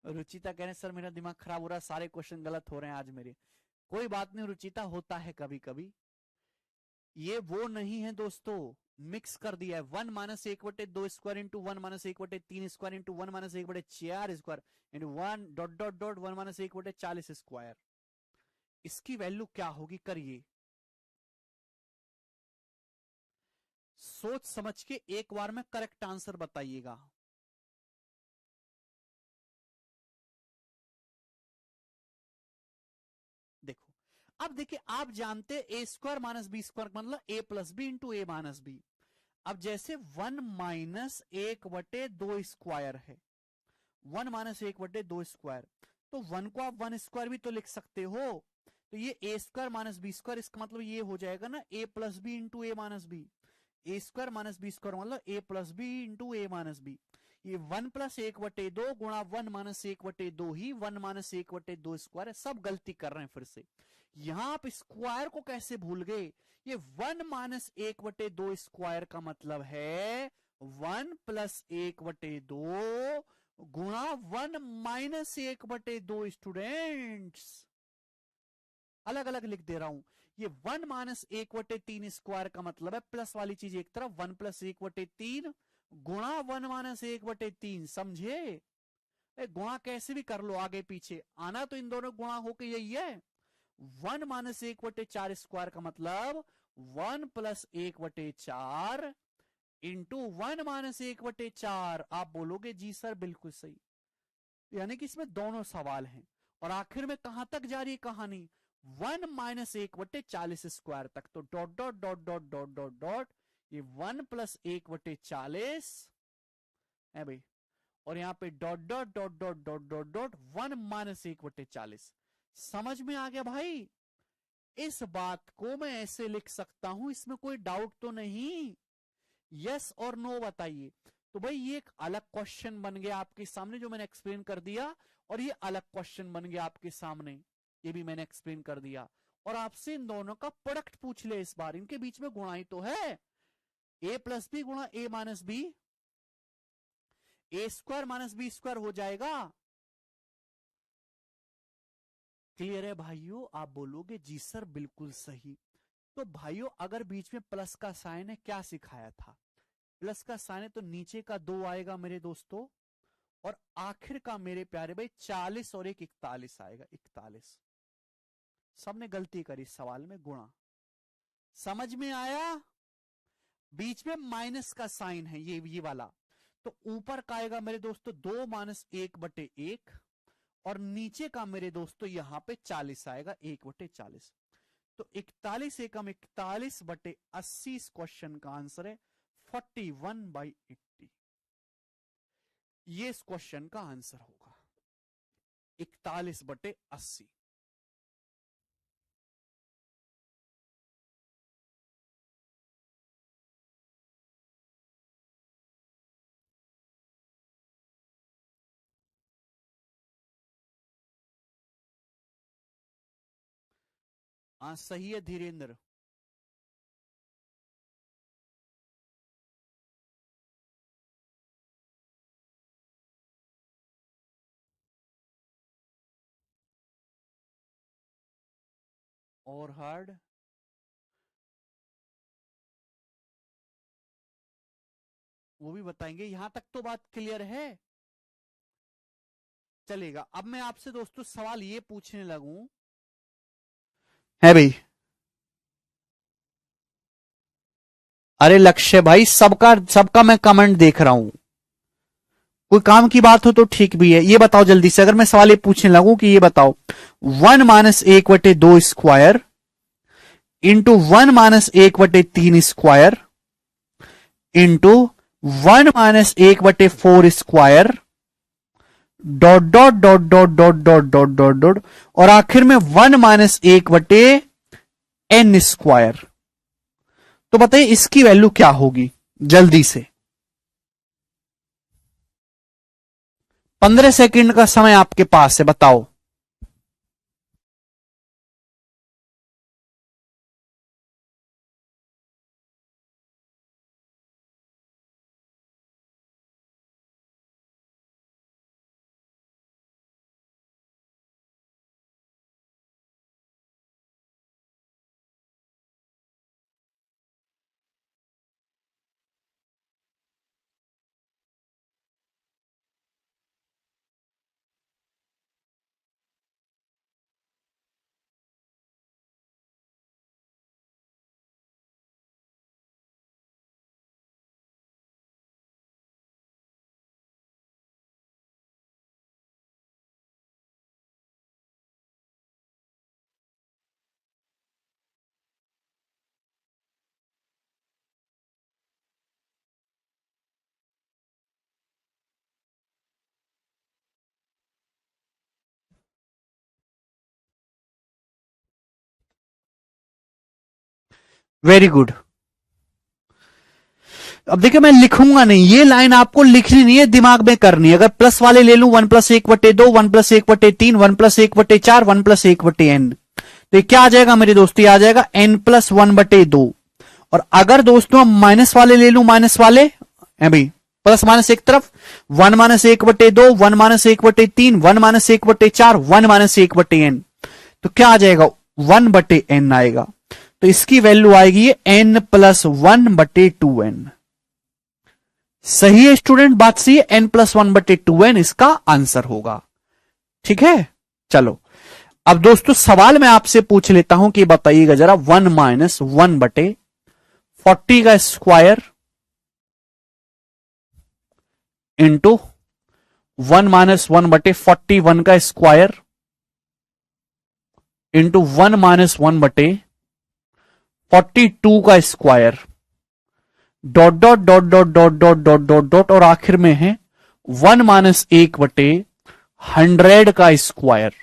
रुचिता कह रहे हैं सर मेरा दिमाग खराब हो रहा है, सारे क्वेश्चन गलत हो रहे हैं आज मेरे। कोई बात नहीं रुचिता, होता है कभी कभी। ये वो नहीं है दोस्तों, मिक्स कर दिया है। 1-1/2 इंटू 1-1/3 इंटू 1-1/4 इंटू 1 ... 1-1/40 इसकी वैल्यू क्या होगी, करिए सोच समझ के एक बार में करेक्ट आंसर बताइएगा। देखो, अब देखिए, आप जानते A² - B² मतलब A+B इंटू A-B। अब जैसे 1-1/2 है, 1-1/2, तो 1 को आप 1² भी तो लिख सकते हो। तो ये A² - B², इसका मतलब ये हो जाएगा ना A+B into A-B। A² - B² मतलब A+B इंटू A-B। ये 1+1/2 गुणा 1-1/2 ही 1-1/2 है। सब गलती कर रहे हैं फिर से। यहां आप स्क्वायर को कैसे भूल गए? ये 1-1/2 का मतलब है 1+1/2 गुणा 1-1/2। स्टूडेंट्स अलग अलग लिख दे रहा हूं। ये 1-1/3 का मतलब है प्लस वाली चीज एक तरफ, 1+1/3 गुणा 1-1/3। समझे? गुणा कैसे भी कर लो, आगे पीछे आना तो इन दोनों गुणा होके यही है। 1-1/4 का मतलब 1+1/4 इंटू 1-1/4। आप बोलोगे जी सर बिल्कुल सही, यानी कि इसमें दोनों सवाल हैं। और आखिर में कहां तक जा रही है कहानी? 1-1/40 तक। तो dot dot dot dot dot dot dot, ये 1+1/40 है भाई, और यहां पे dot dot dot dot dot dot dot 1-1/40। समझ में आ गया भाई? इस बात को मैं ऐसे लिख सकता हूं, इसमें कोई डाउट तो नहीं? यस और नो बताइए। तो भाई ये एक अलग क्वेश्चन बन गया आपके सामने जो मैंने एक्सप्लेन कर दिया, और ये अलग क्वेश्चन बन गया आपके सामने, ये भी मैंने एक्सप्लेन कर दिया। और आपसे इन दोनों का प्रोडक्ट पूछ ले इस बार, इनके बीच में गुणा ही तो है। A+B गुणा A-B, A² - B² हो जाएगा। क्लियर है भाइयों? आप बोलोगे जी सर बिल्कुल सही। तो भाइयों अगर बीच में प्लस का साइन है, क्या सिखाया था? प्लस का साइन है तो नीचे का 2 आएगा मेरे दोस्तों, और आखिर का मेरे प्यारे भाई 40 और एक 41 आएगा, 41। सबने गलती करी सवाल में, गुणा। समझ में आया? बीच में माइनस का साइन है ये वाला, तो ऊपर का आएगा मेरे दोस्तों 2-1/1, और नीचे का मेरे दोस्तों यहां पे 40 आएगा, 1/40। तो 41 एकम 41/80 इस क्वेश्चन का आंसर है 41/80। ये इस क्वेश्चन का आंसर होगा 41/80। हाँ सही है धीरेन्द्र। और हार्ड? वो भी बताएंगे, यहां तक तो बात क्लियर है। चलेगा। अब मैं आपसे दोस्तों सवाल ये पूछने लगूं है भाई, अरे लक्ष्य भाई, सबका सबका मैं कमेंट देख रहा हूं, कोई काम की बात हो तो ठीक भी है। ये बताओ जल्दी से, अगर मैं सवाल ये पूछने लगूं कि ये बताओ 1-1/2 square into 1-1/3 square into 1-1/4 square dot dot dot dot dot dot dot dot dot और आखिर में 1-1/n स्क्वायर। तो बताइए इसकी वैल्यू क्या होगी जल्दी से। 15 सेकंड का समय आपके पास है, बताओ। Very good. अब देखिए मैं लिखूंगा नहीं, ये लाइन आपको लिखनी नहीं है, दिमाग में करनी है। अगर प्लस वाले ले लूं 1+1/2, 1+1/3, 1+1/4, 1+1/n, तो ये क्या आ जाएगा मेरे दोस्तों, ये आ जाएगा n+1/2। और अगर दोस्तों माइनस वाले ले लूं, माइनस वाले है भाई, प्लस माइनस एक तरफ 1-1/2, 1-1/3, 1-1/4, 1-1/n, तो क्या आ जाएगा 1/n आएगा। तो इसकी वैल्यू आएगी n+1/2n। सही है स्टूडेंट, बात सही है, n+1/2n इसका आंसर होगा। ठीक है, चलो अब दोस्तों सवाल मैं आपसे पूछ लेता हूं कि बताइएगा जरा 1-1/40 का स्क्वायर इंटू 1-1/41 का स्क्वायर इंटू 1-1/42 का square dot dot dot dot dot dot dot dot dot और आखिर में है 1-1/100 का स्क्वायर।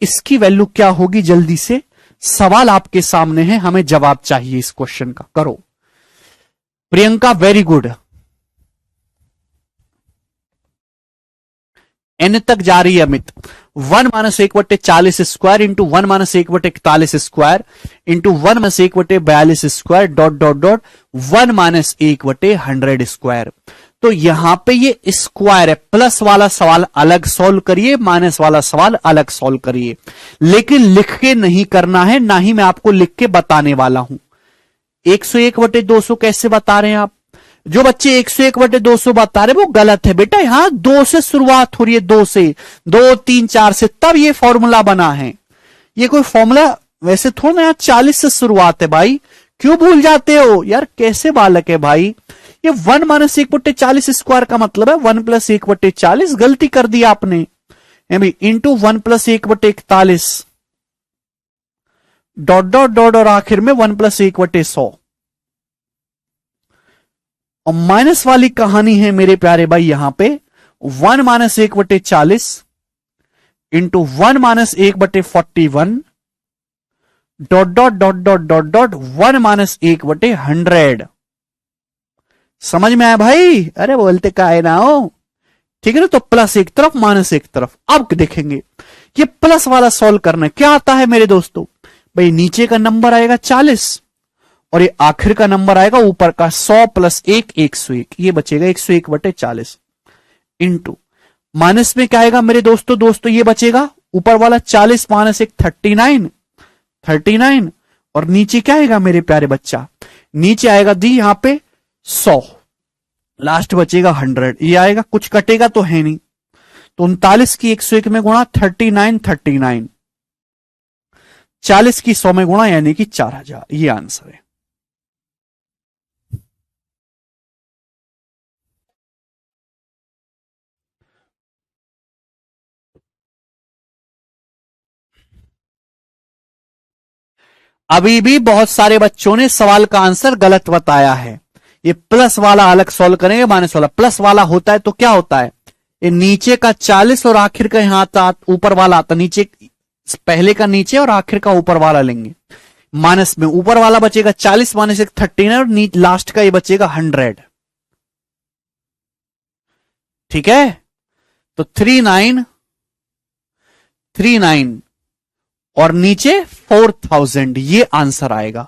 इसकी वैल्यू क्या होगी जल्दी से, सवाल आपके सामने है, हमें जवाब चाहिए इस क्वेश्चन का। करो प्रियंका, वेरी गुड। n तक जा रही है Amit. 1-1/40 square into 1-1/41 square into 1-1/42 square dot dot dot 1-1/100 square. तो यहां पे ये स्क्वायर है, प्लस वाला सवाल अलग सॉल्व करिए, माइनस वाला सवाल अलग सॉल्व करिए, लेकिन लिख के नहीं करना है, ना ही मैं आपको लिख के बताने वाला हूं। 101/200 कैसे बता रहे हैं आप? जो बच्चे 101/200 बता रहे वो गलत है बेटा। यहां 2 से शुरुआत हो रही है, 2 से, 2, 3, 4 से, तब ये फॉर्मूला बना है। ये कोई फॉर्मूला वैसे थोड़ा ना, 40 से शुरुआत है भाई, क्यों भूल जाते हो यार, कैसे बालक है भाई। ये 1-1/40 स्क्वायर का मतलब है 1+1/40, गलती कर दी आपने इंटू 1+1/41 डॉट डॉट डॉट और आखिर में 1+1/100। और माइनस वाली कहानी है मेरे प्यारे भाई, यहां पे 1-1/40 into 1-1/41 dot dot dot dot dot dot 1-1/100। समझ में आया भाई? अरे बोलते का है ना हो, ठीक है ना। तो प्लस एक तरफ माइनस एक तरफ। अब देखेंगे ये प्लस वाला सॉल्व करना है, क्या आता है मेरे दोस्तों भाई, नीचे का नंबर आएगा 40 और ये आखिर का नंबर आएगा ऊपर का 100 + 1 101, ये बचेगा 101/40 इंटू माइनस में क्या आएगा मेरे दोस्तों ये बचेगा ऊपर वाला 40 - 1 39 और नीचे क्या आएगा मेरे प्यारे बच्चा, नीचे आएगा दी यहां पे 100, लास्ट बचेगा 100, ये आएगा, कुछ कटेगा तो है नहीं। तो 39 की 101 में गुणा 39, 40 की 100 में गुणा यानी कि 4000। ये आंसर है। अभी भी बहुत सारे बच्चों ने सवाल का आंसर गलत बताया है। ये प्लस वाला अलग सॉल्व करेंगे, माइनस वाला। प्लस वाला होता है तो क्या होता है, ये नीचे का 40 और आखिर का यहां आता, ऊपर वाला आता, नीचे पहले का नीचे और आखिर का ऊपर वाला लेंगे। माइनस में ऊपर वाला बचेगा 40 माइनस 39 और लास्ट का ये बचेगा 100। ठीक है, तो 3939 और नीचे 4000, ये आंसर आएगा।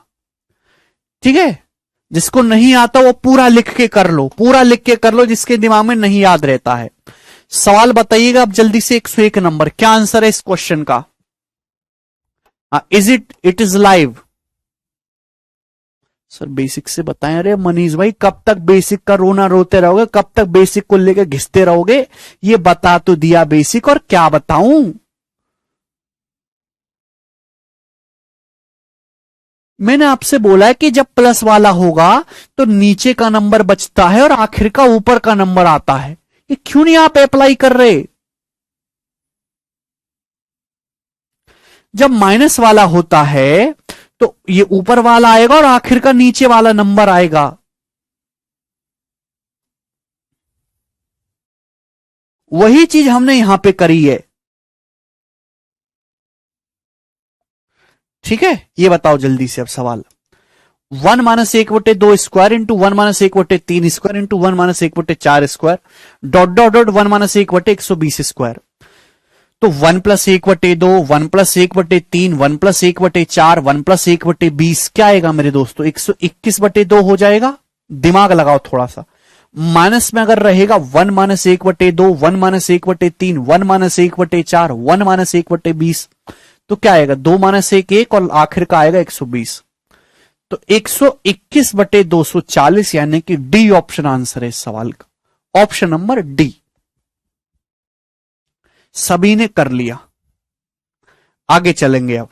ठीक है, जिसको नहीं आता वो पूरा लिख के कर लो, पूरा लिख के कर लो, जिसके दिमाग में नहीं याद रहता है। सवाल बताइएगा अब जल्दी से। 101 नंबर, क्या आंसर है इस क्वेश्चन का? It is live. Sir basic से बताएं। अरे मनीष भाई, कब तक बेसिक का रोना रोते रहोगे, कब तक बेसिक को लेकर घिसते रहोगे? ये बता तो दिया बेसिक, और क्या बताऊं? मैंने आपसे बोला है कि जब प्लस वाला होगा तो नीचे का नंबर बचता है और आखिर का ऊपर का नंबर आता है। ये क्यों नहीं आप अप्लाई कर रहे? जब माइनस वाला होता है तो ये ऊपर वाला आएगा और आखिर का नीचे वाला नंबर आएगा। वही चीज हमने यहां पे करी है। ठीक है, ये बताओ जल्दी से अब सवाल। 1 minus 1/2 square into 1 minus 1/3 square into 1 minus 1/4 square dot dot dot 1 minus 1/120 square. तो 1 प्लस 1/2, 1 प्लस 1/3, 1 प्लस 1/4, 1 प्लस 1/20 क्या आएगा मेरे दोस्तों? 121/2 हो जाएगा। दिमाग लगाओ थोड़ा सा। माइनस में अगर रहेगा 1 माइनस 1/2, 1 माइनस 1/3, 1 माइनस 1/4, 1 माइनस 1/20, तो क्या आएगा? 2 माइनस 1 और आखिर का आएगा 120। तो 121/240 यानी कि डी ऑप्शन आंसर है इस सवाल का। Option number D. सभी ने कर लिया। आगे चलेंगे अब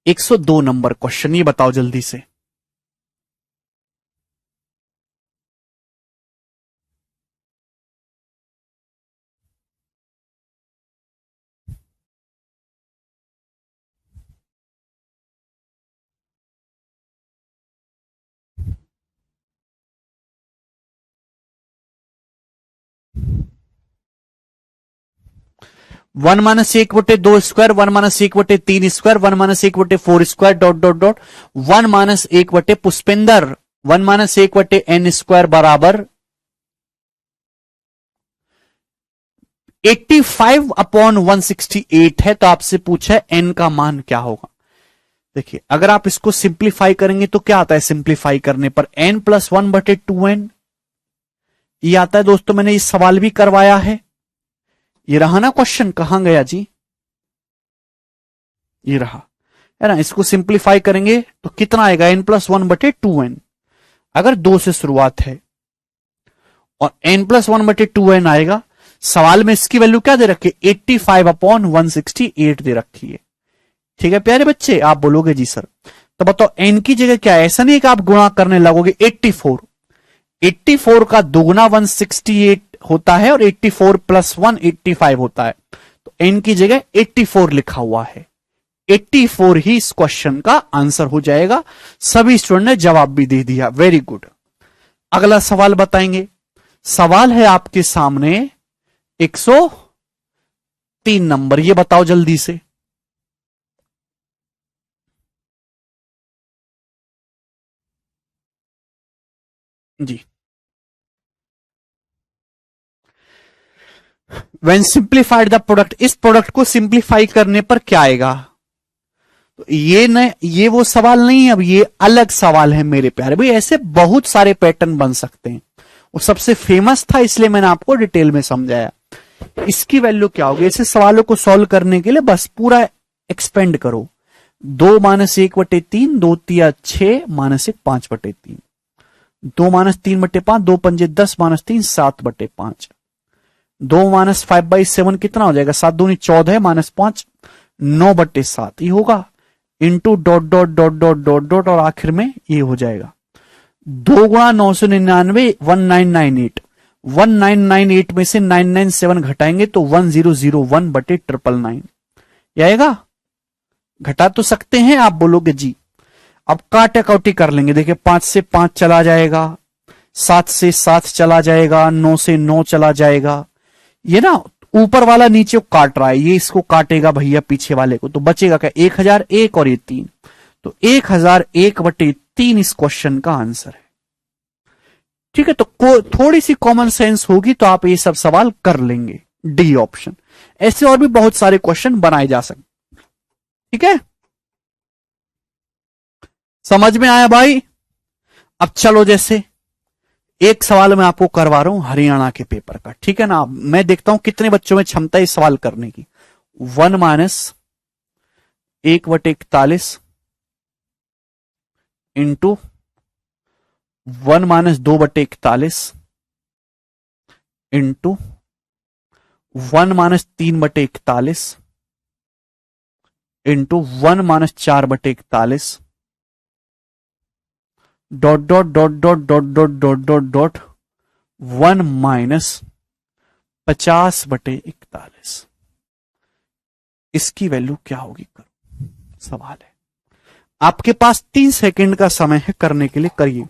102 नंबर क्वेश्चन, ये बताओ जल्दी से। One minus 1/2 square, 1 minus 1/3 square, 1 minus 1/4 square dot dot dot 1 minus 1 Pushpender 1 minus 1/n square बराबर 85/168 है। तो आपसे पूछा है n का मान क्या होगा। देखिए, अगर आप इसको सिंप्लीफाई करेंगे तो क्या आता है? सिंप्लीफाई करने पर n प्लस 1/2n ये आता है दोस्तों। मैंने इस सवाल भी करवाया है। ये रहा ना क्वेश्चन, कहां गया जी? ये रहा है ना। इसको सिंप्लीफाई करेंगे तो कितना आएगा? n plus 1/2n। अगर 2 से शुरुआत है और n प्लस 1/2n आएगा, सवाल में इसकी वैल्यू क्या दे रखी है? 85/168 दे रखी है। ठीक है प्यारे बच्चे, आप बोलोगे जी सर। तो बताओ n की जगह क्या है? ऐसा नहीं है कि आप गुणा करने लगोगे। 84 का दुगुना 168 होता है और 84 प्लस 1 85 होता है। तो n की जगह 84 लिखा हुआ है। 84 ही इस क्वेश्चन का आंसर हो जाएगा। सभी स्टूडेंट ने जवाब भी दे दिया, वेरी गुड। अगला सवाल बताएंगे। सवाल है आपके सामने 103 नंबर, ये बताओ जल्दी से। जी, व्हेन सिंप्लीफाइड द प्रोडक्ट, इस प्रोडक्ट को सिंप्लीफाई करने पर क्या आएगा? तो ये वो सवाल नहीं है, अब ये अलग सवाल है मेरे प्यारे भाई। ऐसे बहुत सारे पैटर्न बन सकते हैं। वो सबसे फेमस था इसलिए मैंने आपको डिटेल में समझाया। इसकी वैल्यू क्या होगी? ऐसे सवालों को सॉल्व करने के लिए बस पूरा एक्सपेंड करो। 2 माइनस 1/3, 2 तिया 6 माइनस 1 5/3, 2 माइनस 3/5, 2 पंजे 10 माइनस 3 7/5, 2 माइनस 5/7 कितना हो जाएगा? 7 दूनी 14 माइनस 5 9/7 ये होगा, into dot dot dot dot dot dot और आखिर में ये हो जाएगा 2 गुणा 999 1998। 1998 में से 997 घटाएंगे तो 1001/999 ये आएगा। घटा तो सकते हैं आप, बोलोगे जी। अब काटाकाटी कर लेंगे, देखिए 5 से 5 चला जाएगा, 7 से 7 चला जाएगा, 9 से 9 चला जाएगा। ये ना ऊपर वाला नीचे को काट रहा है, ये इसको काटेगा भैया पीछे वाले को, तो बचेगा क्या? 1001 और ये 3, तो 1001/3 इस क्वेश्चन का आंसर है। ठीक है, तो थोड़ी सी कॉमन सेंस होगी तो आप ये सब सवाल कर लेंगे। D option. ऐसे और भी बहुत सारे क्वेश्चन बनाए जा सकते। ठीक है, समझ में आया भाई? अब चलो, जैसे एक सवाल मैं आपको करवा रहा हूं हरियाणा के पेपर का, ठीक है ना। मैं देखता हूं कितने बच्चों में क्षमता है इस सवाल करने की। 1 minus 1/41 into 1 minus 2/41 into 1 minus 3/41 into 1 minus 4/41 dot dot dot dot dot dot dot dot dot 1 minus 50/41। इसकी वैल्यू क्या होगी? करो, सवाल है। आपके पास 3 सेकंड का समय है करने के लिए, करिए।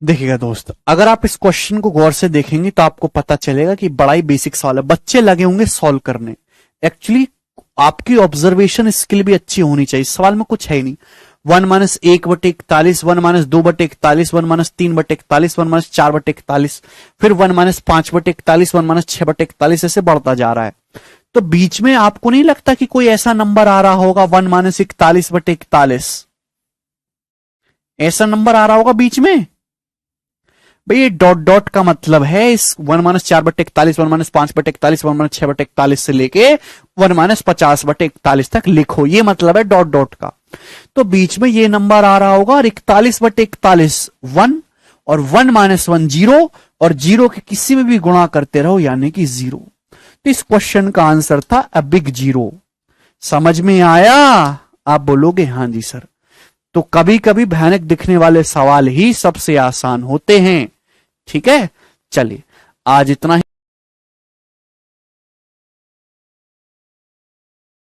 देखिएगा दोस्त, अगर आप इस क्वेश्चन को गौर से देखेंगे तो आपको पता चलेगा कि बड़ा ही बेसिक सवाल है। बच्चे लगे होंगे सॉल्व करने। एक्चुअली आपकी ऑब्जर्वेशन स्किल भी अच्छी होनी चाहिए। सवाल में कुछ है ही नहीं। 1 माइनस 1/41, 1 माइनस 2/41, 1 माइनस 3/41, 1 माइनस 4/41, फिर 1 माइनस 5/41, 1 माइनस 6/41, ऐसे बढ़ता जा रहा है। तो बीच में आपको नहीं लगता कि कोई ऐसा नंबर आ रहा होगा 1 माइनस 41/41, ऐसा नंबर आ रहा होगा बीच में? भाई ये डॉट डॉट का मतलब है इस 1 माइनस 4/41, 1 माइनस 5/41, 1 माइनस 6/41 से लेके 1 माइनस 50/41 तक लिखो, ये मतलब है डॉट डॉट का। तो बीच में ये नंबर आ रहा होगा और 41/41 1 और 1 माइनस 1 0 और 0 के किसी में भी गुणा करते रहो यानी कि 0। तो इस क्वेश्चन का आंसर था अ बिग 0। समझ में आया? आप बोलोगे हां जी सर। तो कभी कभी भयानक दिखने वाले सवाल ही सबसे आसान होते हैं। ठीक है, चलिए आज इतना ही।